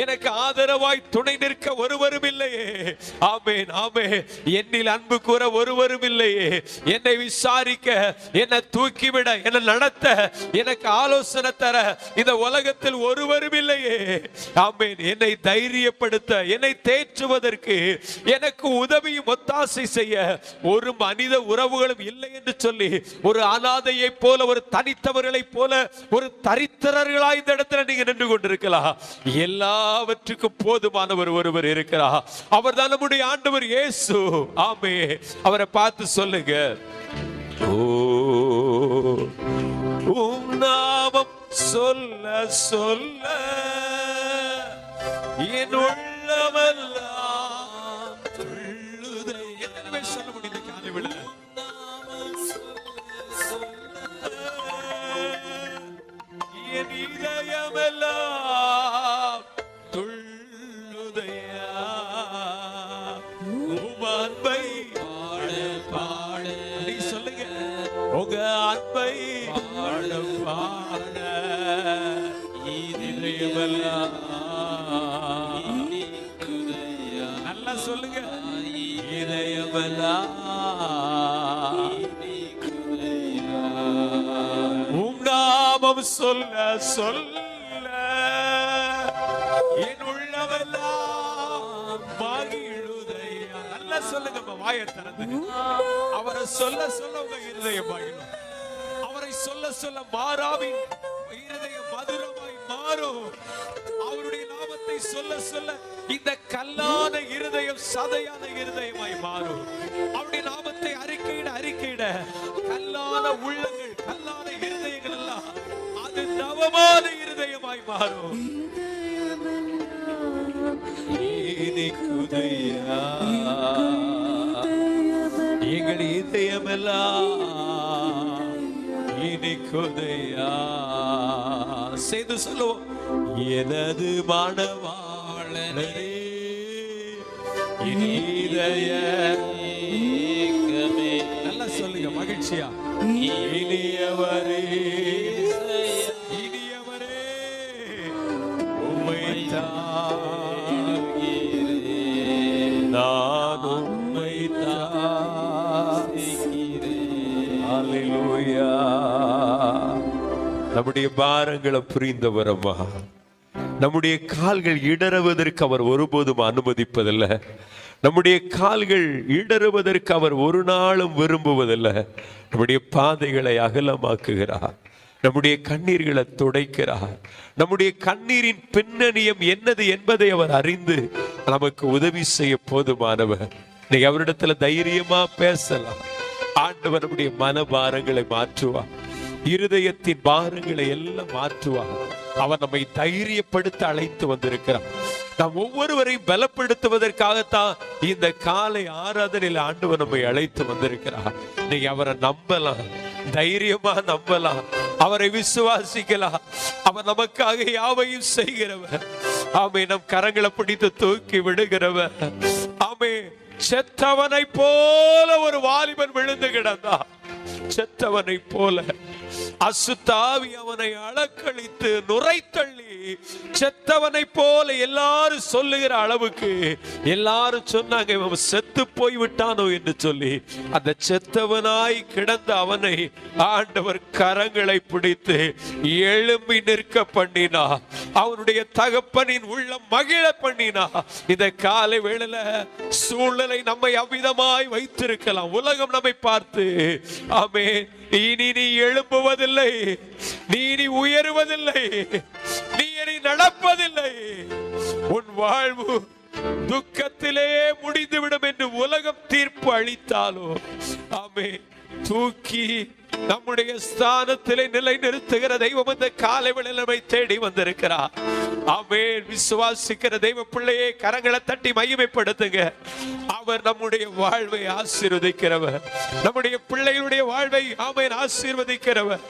எனக்கு ஆதரவாய் துணை நிற்க ஒருவரும் இல்லையே. ஆமேன் ஆமே. என்னில் அன்பு கூற ஒருவரும் இல்லையே, என்னை விசாரிக்க, என்னை தூக்கிவிட, என்னை நடத்த, எனக்கு ஆலோசனை தர இந்த உலகத்தில் ஒருவரும் இல்லையே. ஆமென். என்னை தைரியப்படுத்த, என்னை தேற்றுவதற்கு, எனக்கு உதவியும் ஒத்தாசை செய்ய ஒரு மனித உறவுகளும் இல்லை என்று சொல்லி ஒரு அனாதையை போல, ஒரு தனித்தவர்களை போல, ஒரு தரித்திரர்களாய் இந்த இடத்துல நீங்க நின்று கொண்டிருக்கலாம். எல்லாவற்றுக்கும் போதுமானவர் ஒருவர் இருக்கிறார். அவர் தான் நம்முடைய ஆண்டவர் இயேசு. ஆமே. அவரை பார்த்து சொல்லுங்க, உம் நாமம் சொல்ல சொல்ல என் உள்ளமெல்லாம் துள்ளுதே. என்னவே சொல்ல முடியுது காலை விட. என் இதயமெல்லாம் துள்ளுதையா. உம் அன்பை பாட பாட நீ சொல்லுங்க, உங்க அன்பை பாட பாட இதயமெல்லாம். நல்லா சொல்லுங்க, இதயமெல்லாம் உம் நாமம் சொல்ல சொல்ல என் உள்ளமெல்லாம் மகிழுதையா. நல்லா சொல்லுங்க, வாயை திறந்து. அவரை சொல்ல சொல்ல உங்க இருதயம் மகிழும். அவரை சொல்ல சொல்ல மாறாவின் இருதயம் மதுரமாய் மாறும். அவருடைய நாமத்தை சொல்ல சொல்ல இந்த கல்லான இருதயம் சதையான இருதயமாய் மாறும். அவருடைய நாமத்தை அறிக்கையிட அறிக்கையிட கல்லான உள்ளங்கள், கல்லான இருதயங்கள் எல்லாம் அது நவமான இருதயமாய் மாறும். எங்கள் இதயமெல்லாம் இனிக்குதையா. செய்து சொல்லுவோம், எனது மணவாளனே இதயமே. நல்லா சொல்லுங்க மகிழ்ச்சியா. இனியவரே இனியவரே உம்மைத்தான் நான் உம்மைத்தான். அல்லேலூயா. நம்முடைய பாரங்களை புரிந்தவரம்மா. நம்முடைய கால்கள் இடறுவதற்கு அவர் ஒருபோதும் அனுமதிப்பதில்லை. நம்முடைய கால்கள் இடறுவதற்கு அவர் ஒரு நாளும் விரும்புவதில்லை. நம்முடைய பாதைகளை அகலமாக்குகிறார். நம்முடைய கண்ணீர்களை துடைக்கிறார். நம்முடைய கண்ணீரின் பின்னணியம் என்னது என்பதை அவர் அறிந்து நமக்கு உதவி செய்ய போதுமானவர். நீங்க அவரிடத்துல தைரியமா பேசலாம். ஆண்டவர் நம்முடைய மனபாரங்களை மாற்றுவார், இருதயத்தின் பாரங்களை எல்லாம் மாற்றுவார். அவர் நம்மை தைரியப்படுத்த அழைத்து வந்திருக்கிறார். நாம் ஒவ்வொருவரையும் பலப்படுத்துவதற்காகத்தான் இந்த காலை ஆராதனையில் ஆண்டவர் நம்மை அழைத்து வந்திருக்கிறார். நீங்க அவரை நம்பலாம், தைரியமா நம்பலாம், அவரை விசுவாசிக்கலாம். அவர் நமக்காக யாவையும் செய்கிறவர். ஆமே, நம் கரங்களை பிடித்து தூக்கி விடுகிறவர். ஆமே, செத்தவனை போல ஒரு வாலிபன் விழுந்து கிடந்தான். செத்தவனை போல அசுத்தாவி அவனை அலக்களித்து நுரைத்தள்ளி செத்தவனை போல எல்லாரும் சொல்லுகிற அளவுக்கு எல்லாரும் சொன்னாங்க, இவன் செத்து போய் விட்டானோ என்று சொல்லி. அந்த செத்தவனாய் கிடந்த அவனை ஆண்டவர் கரங்களை பிடித்து எழும்பி நிற்க பண்ணினா, அவனுடைய தகப்பனின் உள்ளம் மகிழ பண்ணினா. இந்த காலை வேளையில சூழ்நிலை நம்மை அவ்விதமாய் வைத்திருக்கலாம். உலகம் நம்மை பார்த்து, ஆமே, இனி நீ எழும்புவதில்லை, நீ உயருவதில்லை, நீ நடப்பதில்லை, உன் வாழ்வு துக்கத்திலே முடிந்துவிடும் என்று உலகம் தீர்ப்பு அளித்தாலோ, ஆமே, தூக்கி நம்முடைய ஸ்தானத்திலே நிலை நிறுத்துகிற தெய்வம் இந்த காலை வேளையிலே தேடி வந்திருக்கிறார். ஆமென். விசுவாசிக்கிற தெய்வ பிள்ளையே கரங்களை தட்டி மகிமைப்படுத்துங்க. அவர் நம்முடைய வாழ்வை ஆசீர்வதிக்கிறவர், நம்முடைய பிள்ளைகளுடைய வாழ்வை ஆமென் ஆசீர்வதிக்கிறவர்.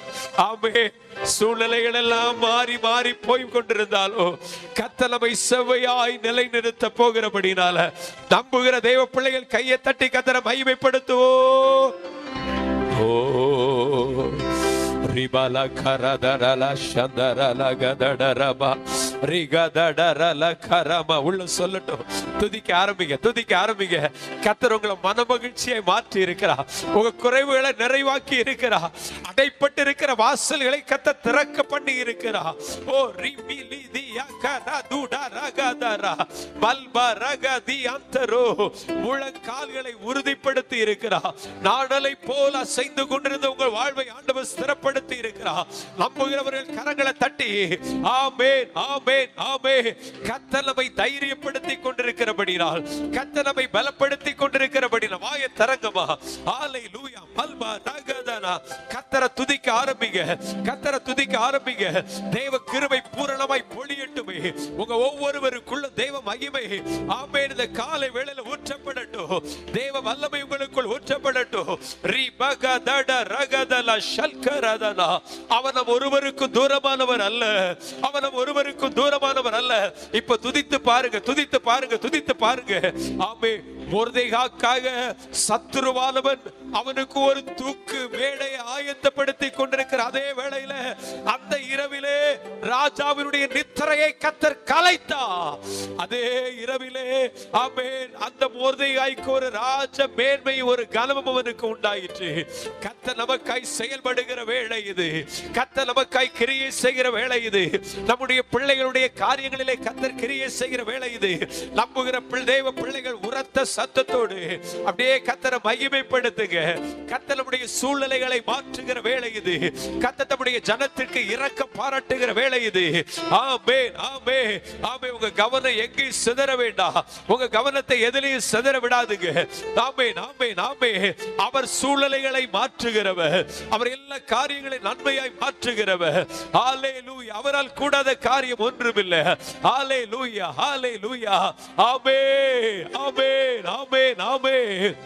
ஆமென். சூழ்நிலைகள் எல்லாம் மாறி மாறி போய் கொண்டிருந்தாலோ கர்த்தர் நம்மை செவ்வையாய் நிலை நிறுத்த போகிறபடினால நம்புகிற தெய்வ பிள்ளைகள் கையை தட்டி கர்த்தரை மகிமைப்படுத்துவோம். ரிபல கரதரல சந்தரல கதடரபா ரிகதடரல கரம உள்ள சொல்லட்டும். துதிக்க ஆரம்பிங்க, துதிக்க ஆரம்பிங்க. கர்த்தர் உங்களை மனமகிழ்ச்சியை மாற்றி இருக்கிறார். உங்க குறைவுகளை நிறைவாக்கி இருக்கிறார். அடைப்பட்டு இருக்கிற வாசல்களை கர்த்தர் திறக்க பண்ணி இருக்கிறார். ஓ ரிமிலி தியா கரதுடா ரகதரா பல்பா ரகதி அந்தரோ முழங்கால்களை உறுதிப்படுத்தி இருக்கிறார். நாடலை போல அசைந்து கொண்டிருந்த உங்கள் வாழ்வை ஆண்டவர் ஸ்திரப்படுத்தி இருக்கிறார். நம்புகிறவர்கள் கரங்களை தட்டி ஆமென் ஆமென் ஆமென். கர்த்தர் நம்மை தைரியப்படுத்தி கொண்டிருக்கிறபடியால், கர்த்தர் நம்மை பலப்படுத்தி கொண்டிருக்கிறபடியால் வாயை திறங்கமா. ஹalleluya மல்பா ரகதனா. கர்த்தரை துதிக்க ஆரம்பிங்க, கர்த்தரை துதிக்க ஆரம்பிங்க. தேவ கிருபை பூரணமாய் பொழியட்டுமே. உங்க ஒவ்வொருவருக்குள்ள தேவ மகிமை ஆமென் இந்த காலை வேளையில ஊற்றப்படட்டும். தேவ வல்லமை உங்களுக்குள் ஊற்றப்படட்டும். ரிபகதட ரகதல ஷல்கரதனா. அவர் நம் ஒருவருக்கு தூரமானவர் அல்ல, அவர் நம் ஒருவருக்கு தூரமானவர் அல்ல. இப்ப துதித்து பாருங்க, துதித்து பாருங்க, துதித்து பாருங்க. ஆமென். மொர்தெகாய்க்காக சத்துருவானவன் அவனுக்கு ஒரு தூக்கு மேடையை ஆயத்தப்படுத்தி கொண்டிருக்கிற அதே வேளையில அந்த இரவிலே ராஜாவினுடைய நித்திரையை கர்த்தர் கலைத்தார். அதே இரவிலே ஆமென் அந்த மொர்தெகாய்க்கு ஒரு ராஜ மேன்மை, ஒரு கனமும் அவனுக்கு உண்டாயிற்று. கர்த்தர் நமக்காய் செயல்படுகிற வேளை இது, கர்த்தர் நமக்காய் கிரியை செய்கிற வேளை இது, நம்முடைய பிள்ளைகளுடைய காரியங்களிலே கர்த்தர் கிரியை செய்கிற வேளை இது. நம்புகிற தேவ பிள்ளைகள் உரத்த சத்தத்தோடு அப்படியே கர்த்தரை மகிமைப்படுத்துங்க. கர்த்தர் நம்முடைய சூழ்நிலைகளை மாற்றுகிற வேளை இது. கர்த்தர் நம்முடைய ஜனத்திற்கு இரக்கம் பாராட்டுகிற வேளை இது. ஆமென் ஆமென் ஆமென். உங்க கவனம் எங்கேயும் சிதற வேண்டாம், உங்க கவனத்தை எதிலையும் சிதற விடாதுங்க. ஆமென் ஆமென் ஆமென். அவர் சூழ்நிலைகளை மாற்றுகிறவர், அவர் எல்லா காரியங்களையும் நன்மையாய் மாற்றுகிறவர். ஹalleluya. அவரால் கூடாத காரியம் ஒன்றுமில்லை. ஹalleluya ஹalleluya. ஆமென் ஆமென் ஆமென் ஆமென்.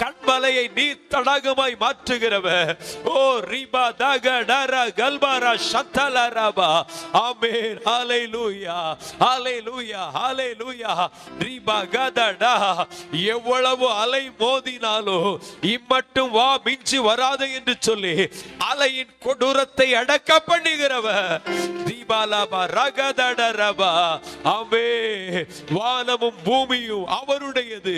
கண்மலையை நீர் தடாகமாய் மாற்றுகிறவர். ஓ ரிபா தகடர கல்பாரா சத்தலரபா. ஆமென் ஹalleluya ஹalleluya ஹalleluya. ரிபா கதடா. எவ்வளவு அலை மோதினாலோ இம்மட்டும் வா மிஞ்சி வராது என்று சொல்லி அலையின் கொடூரத்தை அடக்க பண்ணுகிறவர். தீபாலாபா ரகதடரபா. ஆமென். வானமும் பூமியும் அவருடையது.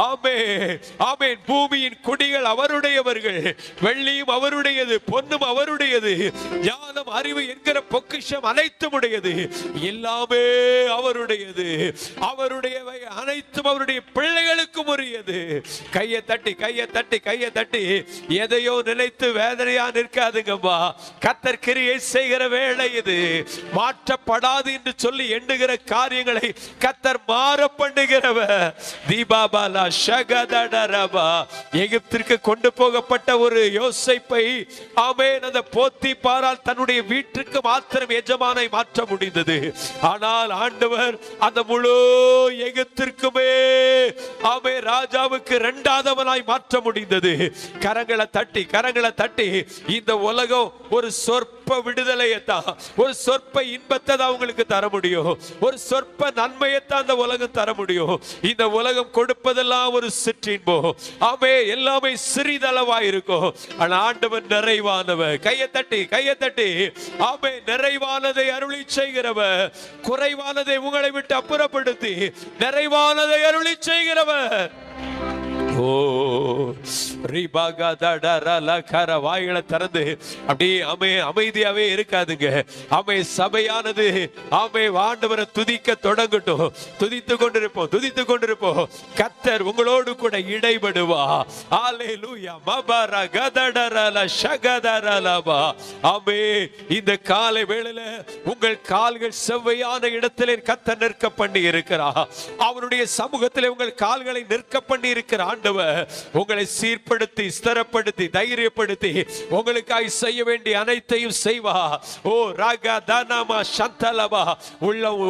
ஆமென் ஆமென். பூமியின் குடிகள் அவருடையவர்கள், வெள்ளியும் அவருடையது, பொன்னும் அவருடையது, ஞானம் அறிவு என்கிற பொக்கிஷம் அனைத்தும் உடையது. எல்லாமே அவருடையது. அவருடையவை அனைத்தும் அவருடைய பிள்ளைகளுக்கும் உரியது. கையை தட்டி கையை தட்டி கையை தட்டி எதையோ நினைத்து வேதனையா நிற்காதுங்கம்மா. கர்த்தர் கிரியை செய்கிற வேளை இது. மாற்றப்படாது என்று சொல்லி எண்ணுகிற காரியங்களை கர்த்தர் மாற பண்ணுகிறவர். தீபாபாலா ஷகதடரபா. எகிப்திற்கு கொண்டு போகப்பட்ட ஒரு யோசேப்பை ஆமென் அந்த போத்திபாரால் தன்னுடைய வீட்டுக்கு மாத்திரம் எஜமானை மாற்ற முடிந்தது. ஆனால் ஆண்டவர் அந்த முழு எகிப்திற்குமே ஆமென் ராஜாவுக்கு இரண்டாவதாய் மாற்ற முடிந்தது. கரங்களை தட்டி இந்த உலகம் ஒரு சொற்ப விடுதலையை தான், ஒரு சொற்ப இன்பத்தை தான் உங்களுக்கு தர முடியும், ஒரு சொற்ப நன்மையை தான் அந்த உலகம் தர முடியும். இந்த உலகம் கொடுப்பதெல்லாம் ஒரு சிற்றின்பம், ஆமே எல்லாமே சிறிதளவா இருக்கும். ஆனா ஆண்டவன் நிறைவானவர். கையை தட்டி ஆமே நிறைவானதை அருளி செய்கிறவர், குறைவானதை உங்களை விட்டு அப்புறப்படுத்தி நிறைவானதை அருளி செய்கிறவர். ஓ வாய்களை திறந்து அப்படியே அமைதியாவே இருக்காதுங்க. சபையானது ஆண்டவரை துதிக்க தொடங்கட்டும். துதித்து கொண்டிருப்போம். கர்த்தர் உங்களோடு கூட இடைபடுவா. அல்லேலூயா. இந்த காலை வேளையில உங்கள் கால்கள் செவ்வையான இடத்திலே கர்த்தர் நிற்க பண்ணி இருக்கிறார். அவருடைய சமூகத்திலே உங்கள் கால்களை நிற்க பண்ணி இருக்கிற ஆண்டவர் உங்களை சீர்படுத்தி ஸ்திரப்படுத்தி தைரியப்படுத்தி உங்களுக்காக செய்ய வேண்டிய அனைத்தையும் செய்வா. ஓ ராகா தானாமா சந்தலபா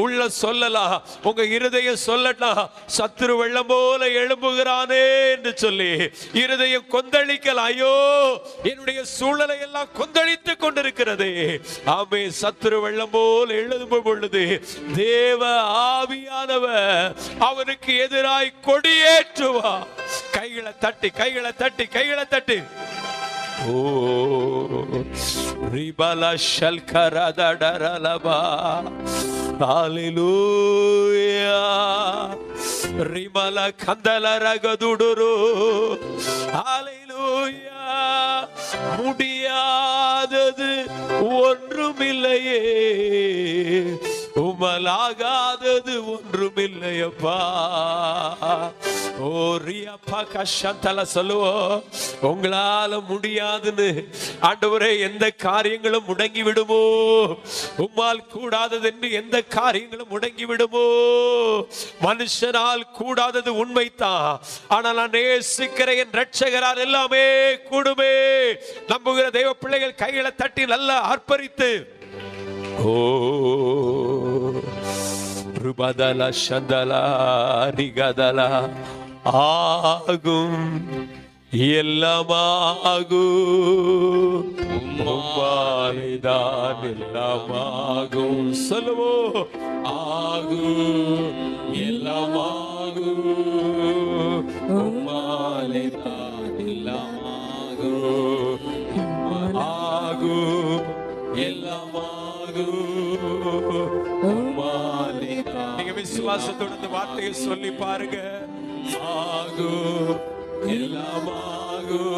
உள்ள சொல்லலாம், உங்க இருதயம் சொல்லலாம், சத்துரு வெள்ளம் போல எழும்புகிறானே என்று சொல்லி இருதயம் கொந்தளிக்கலாம். ஐயோ என்னுடைய சூழலை எல்லாம் கொந்தளித்துக் கொண்டிருக்கிறது. ஆமே சத்துரு வெள்ளம் போல எழும்பும் பொழுது தேவ ஆவியானவர் அவனுக்கு எதிராய் கொடியேற்றுவா. கைகளை தட்டி ஓ ரிபலா ஷல்கரதடரலபா. ஹalleluya. ரிமலா கந்தலரகதுடுரு. ஹalleluya. முடியாதது ஒன்றுமில்லையே, உமலாகாதது ஒன்றுமில்லையப்பா. ஓ ரியாப்பா கஷந்தல சொல்லுவோம். உங்களால முடியாதுன்னு ஆண்டவரே எந்த காரியங்களும் முடங்கி விடுமோ, உம்மால் கூடாதது என்று எந்த காரியங்களும் முடங்கி விடுமோ. மனுஷனால் கூடாதது உண்மைதான், ஆனால் நான் நேசிக்கிற என் ரட்சகரால் எல்லாமே கூடுமே. நம்புகிற தெய்வ பிள்ளைகள் கைகளை தட்டி நல்லா ஆர்ப்பரித்து ஓ ருபதல சந்தலா ரிகதலா ஆகும் எல்லாமாகும் உம்மாலேதான் எல்லாமாகும். சொல்லுவோம். ஆகும் எல்லாமாகும் உம்மாலேதான் எல்லாமாகும். ஆகும் எல்லாமாகும் உம்மாலேதான். நீங்க விசுவாசத்தோட இந்த வார்த்தையை சொல்லி பாருங்க. ஆகும் எல்லாமாகும்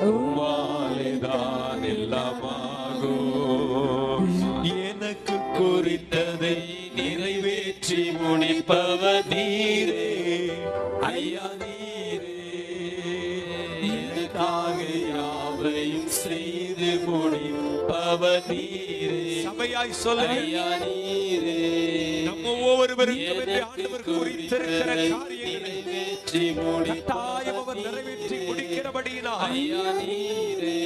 உம்மாலேதான் எல்லாமாகும். எனக்கு குறித்ததை நிறைவேற்றி முடிப்பவர் நீரே ஐயா நீரே. எனக்காக யாவையும் செய்து முடிப்பவர் நீரே. சபையாய் சொல்ல ஐயா நீரே. நம்ம ஒவ்வொருவருக்கும் ஆண்டவர் குறித்திருக்கிற காரியங்களை கட்டாயம் அவர் நிறைவேற்றி முடிக்கிறபடியினால் ஐயா நீரே.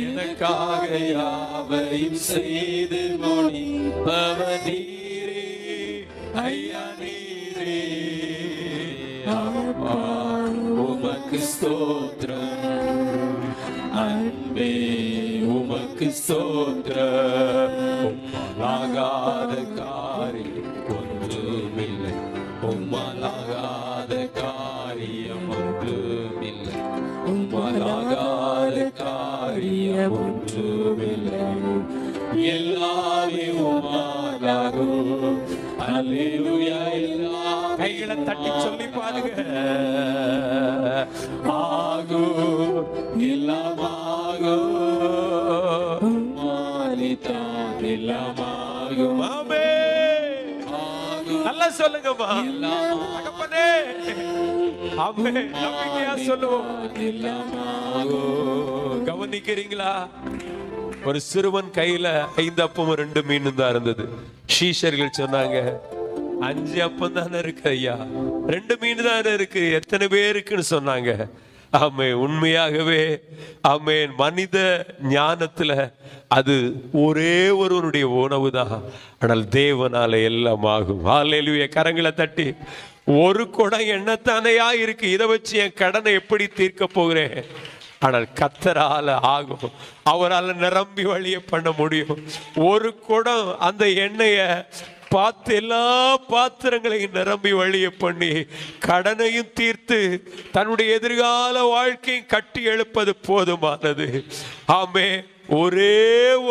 எனக்காக யாவையும் செய்து முடிப்பவர் நீரே ஐயா நீரே. உமக்கு ஸ்தோத்திரம் அன்பே, உமக்கு ஸ்தோத்திரம். உம்மாலாகாத காரியம் ஒன்றுமில்லை, உம்மாலாகாத காரியம் ஒன்றுமில்லை, உம்மாலாகாத காரியம் ஒன்றுமில்லை. எல்லாமே உம்மாலாகும். அல்லேலூயா. எல்லாம் கைகளை தட்டி சொல்லி பாருங்க. ஆகும் எல்லாமாகும் உம்மாலேதான் எல்லாமாகும். ஆமென். நல்லா சொல்லுங்கம்மா. தகப்பனே ஆமென். நம்பிக்கையா சொல்லுவோம். எல்லாமாகும். கவனிக்கிறீங்களா? ஒரு சிறுவன் கையில 5 அப்பமும் 2 மீனும் தான் இருந்தது. சீஷர்கள் சொன்னாங்க, 5 அப்பம் தானே இருக்கு ஐயா, 2 மீன் தானே இருக்கு, எத்தனை பேருக்குன்னு சொன்னாங்க. ஆமென். உண்மையாகவே ஆமென். மனித ஞானத்துல அது ஒரே ஒருவனுடைய உணவு தான், ஆனால் தேவனால எல்லாம் ஆகும். ஹல்லேலூயா. கரங்களை தட்டி, ஒரு குடம் எண்ணத்தானையா இருக்கு, இதை வச்சு என் கடனை எப்படி தீர்க்க போகிறேன்? ஆனால் கர்த்தரால ஆகும், அவரால் நிரம்பி வழிய பண்ண முடியும். ஒரு குடம் அந்த எண்ணெய பார்த்து எல்லா பாத்திரங்களையும் நிரம்பி வழிய பண்ணி கடனையும் தீர்த்து தன்னுடைய எதிர்கால வாழ்க்கையும் கட்டி எழுப்பது போதுமானது. ஆமே. ஒரே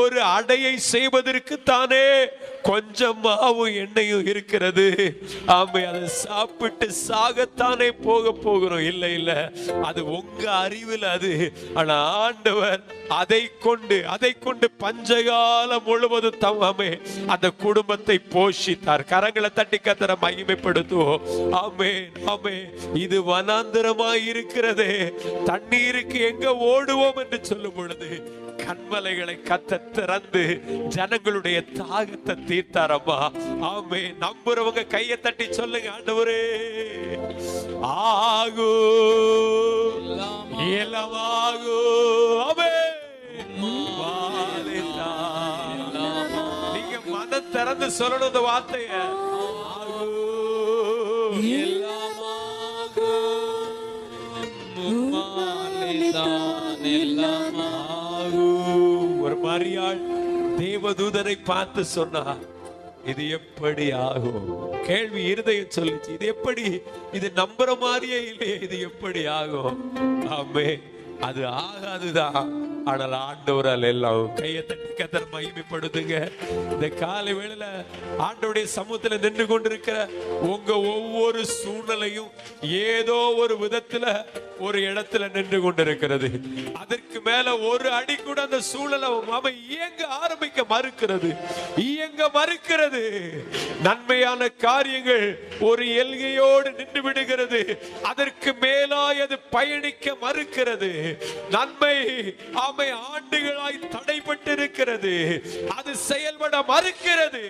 ஒரு அடையை செய்வதற்கு தானே கொஞ்சம் மாவும் எண்ணெயும் இருக்கிறது. ஆமே. அதை சாப்பிட்டு சாகத்தானே போக போகிறோம். இல்லை இல்லை, அது உங்க அறிவில் அது. ஆனா ஆண்டவர் அதை கொண்டு பஞ்சகாலம் முழுவதும் தம்மே அந்த குடும்பத்தை போஷித்தார். கரங்களை தட்டி கர்த்தரை மகிமைப்படுத்துவோம். ஆமே ஆமே. இது வனாந்தரமாய் இருக்கிறதே, தண்ணீருக்கு எங்க ஓடுவோம் என்று சொல்லும் பொழுது கண்மலைகளை கர்த்தர் திறந்து ஜனங்களுடைய தாகத்தை தீர்த்தாரம்மா. ஆமே. நம்புறவங்க கையை தட்டி சொல்லுங்க, ஆண்டவரே ஆகு இலவாகு. ஆமே. நீங்க மனம் திறந்து சொல்லணும் இந்த வார்த்தைய. ஒரு மரியாள் தேவதூதனை பார்த்து சொன்னா, இது எப்படி ஆகும்? கேள்வி இருதயம் சொல்லிச்சு, இது எப்படி? இது நம்புற மாதிரியே இல்லையே, இது எப்படி ஆகும்? ஆமே. அது ஆகாதுதான். ஆனால் ஆண்டவரால் எல்லாம். கையை தட்டி கர்த்தரை மகிமைப்படுத்துங்க. இந்த காலை வேளையில ஆண்டவருடைய சமூகத்துல நின்று கொண்டிருக்கிற உங்க ஒவ்வொரு சூழ்நிலையும் ஏதோ ஒரு விதத்துல ஒரு இடத்துல நின்று கொண்டிருக்கிறது. அதற்கு மேல ஒரு அடி கூட அந்த சூழலை இயங்க ஆரம்பிக்க மறுக்கிறது. நன்மையான காரியங்கள் ஒரு எல்கையோடு நின்று விடுகிறது. அதற்கு மேலாய் அது பயணிக்க மறுக்கிறது. நன்மை ஆமை ஆண்டுகளாய் தடைபட்டு இருக்கிறது, அது செயல்பட மறுக்கிறது.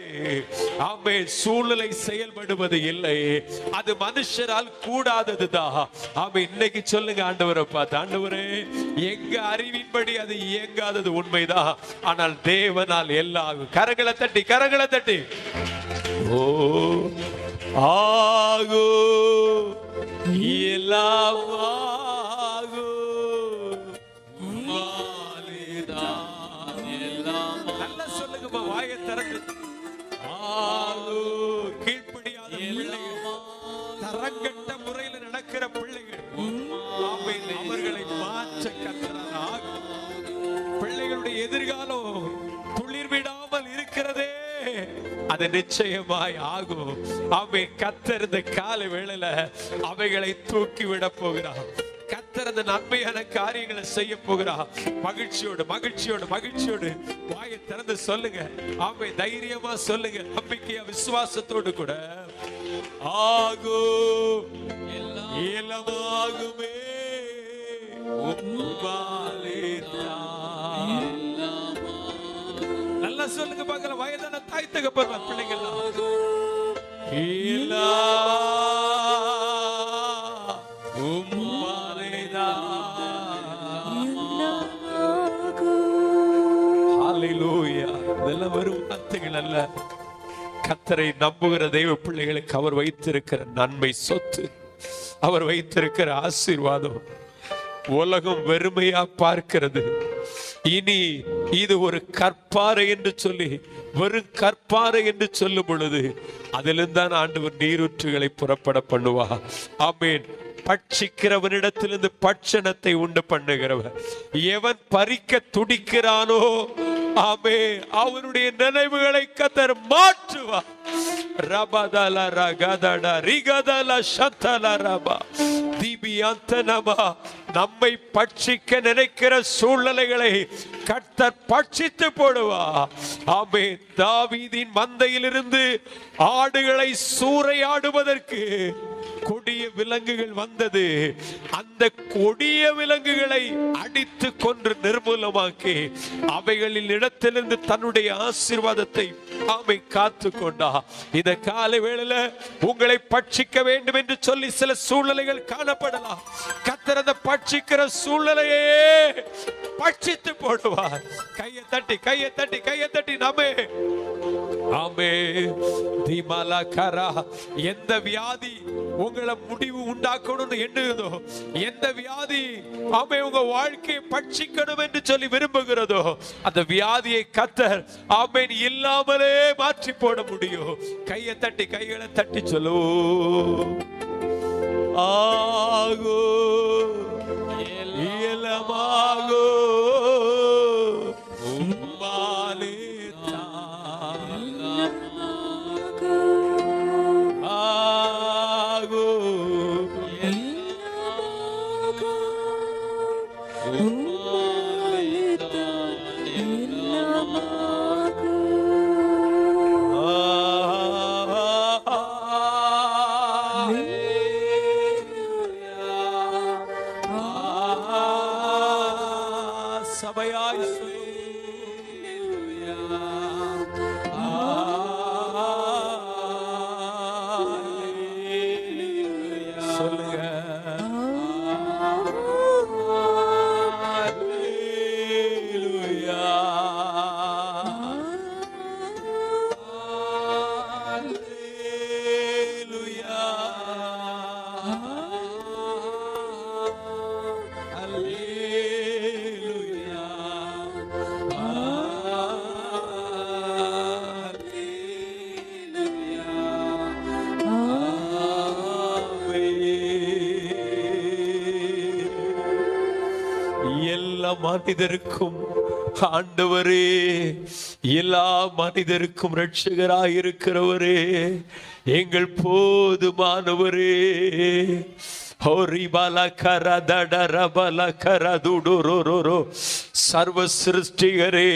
ஆமை. சூழ்நிலை செயல்படுவது இல்லை, அது மனுஷரால் கூடாததுதான். ஆமை. இன்னைக்கு சொல்லுங்க ஆண்டவரை பார்த்து, ஆண்டவரே எங்க அறிவின்படி அது இயங்காதது உண்மைதான், ஆனால் தேவனால் எல்லாம். கரங்களை தட்டி ஓ ஆகு எல்லாம் ஆகு. நல்லா சொல்லுங்க, வாயை திறந்து. ஆகு. கீழ்ப்படியாத பிள்ளைகள், தரங்கட்ட முறையில் நடக்கிற பிள்ளைகள், அவர்களை மாற்ற கர்த்தரால் ஆகும். பிள்ளைகளுடைய எதிர்காலம் துளிர் விடாமல் இருக்கிறதே, அது நிச்சயமாய் ஆகும். அவை கர்த்தர் இந்த காலை வேளையில அவைகளை தூக்கி விட போகிறார். கர்த்தர் அந்த நன்மையான காரியங்களை செய்ய போகிறார். மகிழ்ச்சியோடு வாயை திறந்து சொல்லுங்க. ஆமை. தைரியமா சொல்லுங்க, நம்பிக்கையா விசுவாசத்தோடு கூட. ஆகும் இலமாகுமே நல்லா சொல்லுங்க பார்க்கலாம். வயதான தாய் தகப்பன் பிள்ளைகள் இதெல்லாம் வெறும் வார்த்தைகள் அல்ல. கர்த்தரை நம்புகிற தெய்வ பிள்ளைகளுக்கு அவர் வைத்திருக்கிற நன்மை சொத்து, அவர் வைத்திருக்கிற ஆசீர்வாதம் உலகம் வெறுமையா பார்க்கிறது. இனி இது ஒரு கற்பாறை என்று சொல்லி, வெறும் கற்பாறை என்று சொல்லும் பொழுது அதிலிருந்து தான் ஆண்டவர் நீரூற்றுகளை புறப்பட பண்ணுவா. ஆமென். பட்சிக்கிறவனிடத்திலிருந்து பட்சணத்தை உண்டு பண்ணுகிறவர். எவன் பறிக்க துடிக்கிறானோ ஆமே அவனுடைய நினைவுகளை கர்த்தர் மாற்றுவார். ரபதல ரகதட ரிகதல சத்தல ரபா திபியந்தனமா. நம்மை பட்சிக்க நினைக்கிற சூழ்நிலைகளை கர்த்தர் பட்சித்து போடுவா. ஆமே, தாவீதின் மந்தையிலிருந்து ஆடுகளை சூறையாடுவதற்கு கொடிய விலங்குகள் வந்தது. அந்த கொடிய விலங்குகளை அடித்து கொன்று நிர்மூலமாக்கி அவைகளின் இடத்திலிருந்து தன்னுடைய ஆசீர்வாதத்தை ஆமை காத்து கொண்டா. இந்த காலை வேளையில உங்களை பட்சிக்க வேண்டும் என்று சொல்லி சில சூழ்நிலைகள் காணப்படலாம். கர்த்தர் அந்த பட்சிக்கிற சூழ்நிலையே பட்சித்து போடுவார். கையை தட்டி கையை தட்டி கையை தட்டி நாமே ஆமே தீமாலா கரா. எந்த வியாதி உங்களை முடிவு உண்டாக்கணும்னு எண்ணுகிறதோ, எந்த வியாதி ஆமே உங்க வாழ்க்கையை பட்சிக்கணும் என்று சொல்லி விரும்புகிறதோ, அந்த வியாதியை கர்த்தர் ஆமென் இல்லாமலே மாற்றி போட முடியும். கையை தட்டி கைகளை தட்டி சொல்லு ஆகோ இயலமாகோ உம்மாலே சபையாய் சொல்லுங்க. எல்லா மனிதருக்கும் ஆண்டவரே, எல்லா மனிதருக்கும் இரட்சகராய் இருக்கிறவரே, எங்கள் போதுமானவரே. சர்வ சிருஷ்டிகரே,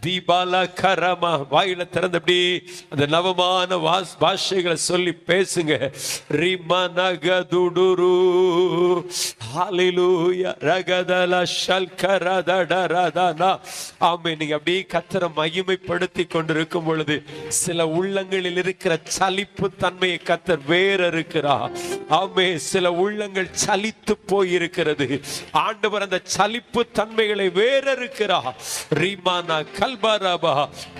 தீபாலா கரமா. வாயில திறந்தபடி அந்த நவமான பாஷைகளை சொல்லி பேசுங்க. ரிமனகதுடுரு ஹalleluya ரகதல ஷல்கரதடரதனா. ஆமென். நீங்க அப்படியே கர்த்தரை மகிமைப்படுத்தி கொண்டிருக்கும் பொழுது சில உள்ளங்களில் இருக்கிற சலிப்பு தன்மையை கர்த்தர் வேற இருக்கிறார். ஆமென். சில உள்ளங்கள் சலித்து போயிருக்கிறது. ஆண்டவர் அந்த சலிப்பு தன்மைகளை வேற இருக்கிறார். ரிமானா கல்பரபா.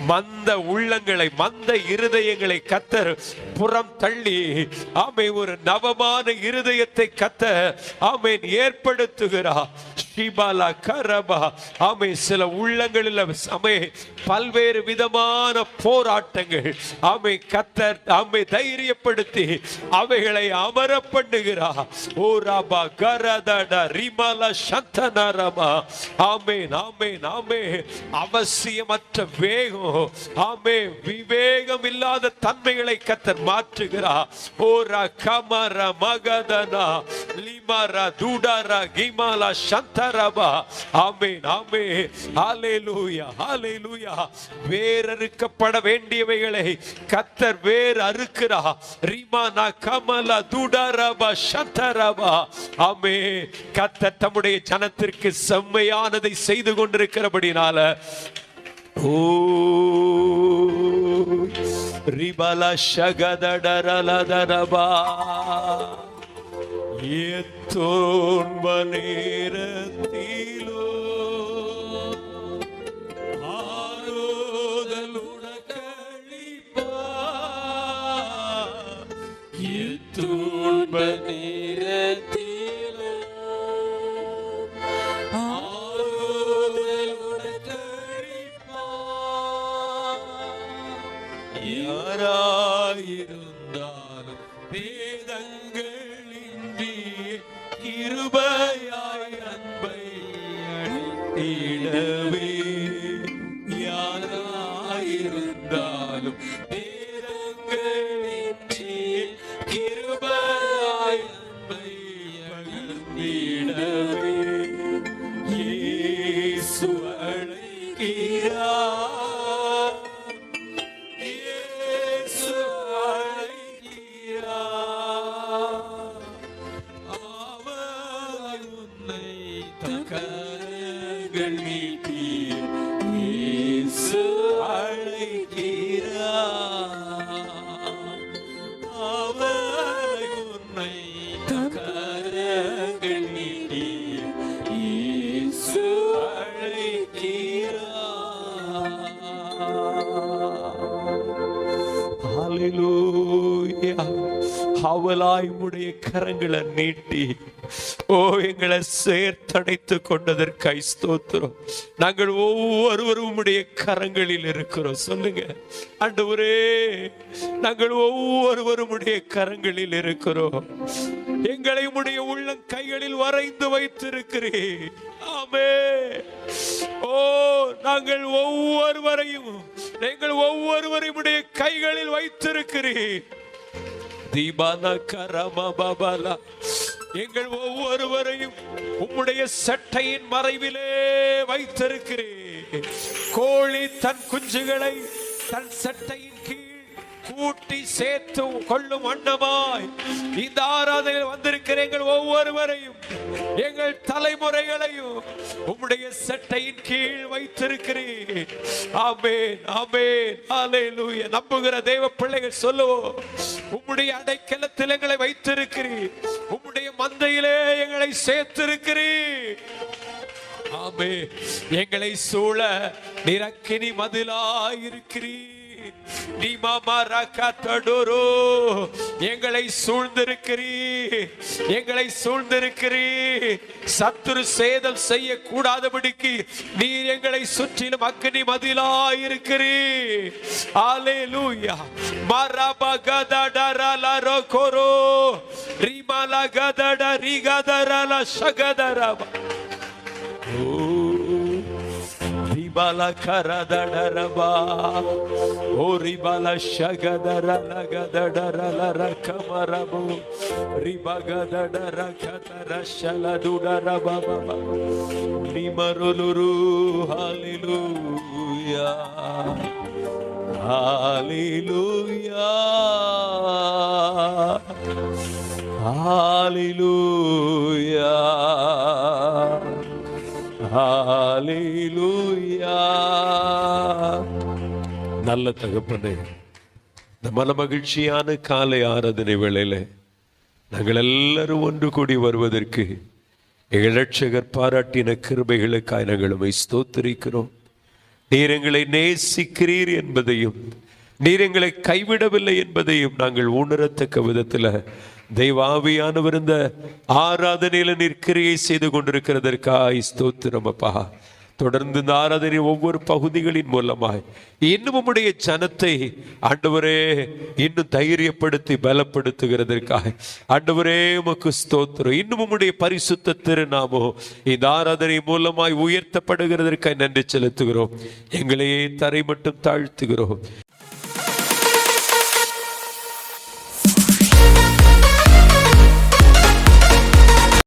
மந்த உள்ளங்களை, மந்த இருதயங்களை கர்த்தர் புறம் தள்ளி ஆமென் ஒரு நவமான இருதயத்தை கர்த்தர் ஆமென் ஏற்படுத்துகிறார். ஷிபாலா கரபா. ஆமென். சில உள்ளங்களில் ஆமென் பல்வேறு விதமான போராட்டங்கள் ஆமென் கர்த்தர் ஆமென் தைரியப்படுத்தி அவைகளை அமர பண்ணுகிறார். ஓ ரபா கரதட ரிமலா சந்தனரமா. ஆமென் ஆமென் ஆமென். அவசியமற்ற வேகம் ஆமென் விவேகம் இல்லாத தன்மைகளை கர்த்தர் மாற்றுகிறார். ஓ ரகமர மகதனா லிமரா துடரா கிமலா சந்தரபா. ஆமென் ஆமென். ஹalleluya ஹalleluya. வேறறுக்கப்பட வேண்டியவைகளை கர்த்தர் வேறு அறுக்கிறார். ரிமானா கமலா துடரபா சந்தரபா. ஆமென். கர்த்தர் தம்முடைய ஜனத்திற்கு செம்மையானதை செய்து கொண்டிருக்கிறபடினால ஓ ரிபலா ஷகதடரலதரபா. ஏத்தோன்ப நேரத்திலோ ஆரோதலுடக்களிப்பா. ஏத்தோன்ப நேரத்திலோ ஆரோதலுடக்களிப்பா. யாராயிருந்தாலும் வேதங்களின்றி கிருபையாய் அன்பை அளித்திடவே. யாராயிருந்தாலும் வேதங்களின்றி கிருபையாய் அன்பை பகிர்ந்திடவே. ஹalleluya. அவளாய் உம்முடைய கரங்களை நீட்டி எங்களை சேர்த்தடைத்து கொண்டதற்காய் ஸ்தோத்திரம். நாங்கள் ஒவ்வொருவரும் உம்முடைய கரங்களில் இருக்கிறோம். சொல்லுங்க ஆண்டவரே, நாங்கள் ஒவ்வொருவரும் உம்முடைய கரங்களில் இருக்கிறோம். எங்களை உம்முடைய உள்ளம் கைகளில் வரைந்து வைத்திருக்கிறீர். ஆமென். நாங்கள் ஒவ்வொருவரையும் உடைய கைகளில் வைத்திருக்கிறீர். தீபானா கரமா பாபாலா, எங்கள் ஒவ்வொருவரையும் உம்முடைய சட்டையின் மறைவிலே வைத்திருக்கிறீர். கோழி தன் குஞ்சுகளை தன் சட்டையின் கீழ் கூட்டி சேர்த்து கொள்ளும் வண்ணமாய் இந்த ஆராதனையில் வந்திருக்கிற எங்கள் ஒவ்வொருவரையும், எங்கள் தலைமுறைகளையும் உம்முடைய சட்டையின் கீழ் வைத்திருக்கிறீர். ஆமென், ஆமென், ஹalleluya. நம்புகிற தேவ பிள்ளைகள் சொல்லுவோம், உம்முடைய அடைக்கலத்தில் எங்களை வைத்திருக்கிறீர், உம்முடைய மந்தையிலே எங்களை சேர்த்திருக்கிறீர். ஆமென். எங்களை சூழ நிரக்கினி மதிலாயிருக்கிறீர். எங்களை சூழ்ந்திருக்கிறீர். சத்துரு சேதம் செய்ய கூடாதபடிக்கு நீர் எங்களை சுற்றிலும் அக்னி மதிலாயிருக்கிறீர். ஹalleluya. மரபகதடரலரோகரோ ரிமலகதட ரிகதரல ஷகதரப Ribala karadaraba, o ribala shagadara lagadara la rakamarabu, ribagadara katara shaladudara baba, limaruluru, hallelujah, hallelujah, hallelujah. ஹalleluya. நல்ல தகப்பனே, இந்த மனமகிழ்ச்சியான காலை ஆராதனை வேளையில நாங்கள் எல்லாரும் ஒன்று கூடி வருவதற்கு எங்கள் இரட்சகர் பாராட்டின கிருபைகளுக்காய் நாங்கள் உம்மை ஸ்தோத்திரிக்கிறோம். நீர் எங்களை நேசிக்கிறீர் என்பதையும் நீர் எங்களை கைவிடவில்லை என்பதையும் நாங்கள் உணரத்தக்க விதத்தில் தெய்வாவியானவர் இந்த ஆராதனையில நிற்கிரியை செய்து கொண்டிருக்கிறதற்காய் ஸ்தோத்திரம் அப்பா. தொடர்ந்து இந்த ஆராதனை ஒவ்வொரு பகுதிகளின் மூலமாய் இன்னும் உம்முடைய ஜனத்தை ஆண்டவரே இன்னும் தைரியப்படுத்தி பலப்படுத்துகிறதற்காக ஆண்டவரே உமக்கு ஸ்தோத்திரம். இன்னும் உம்முடைய பரிசுத்த திருநாமோ இந்த ஆராதனை மூலமாய் உயர்த்தப்படுகிறதற்காக நன்றி செலுத்துகிறோம். எங்களையே தரை மட்டும் தாழ்த்துகிறோம்.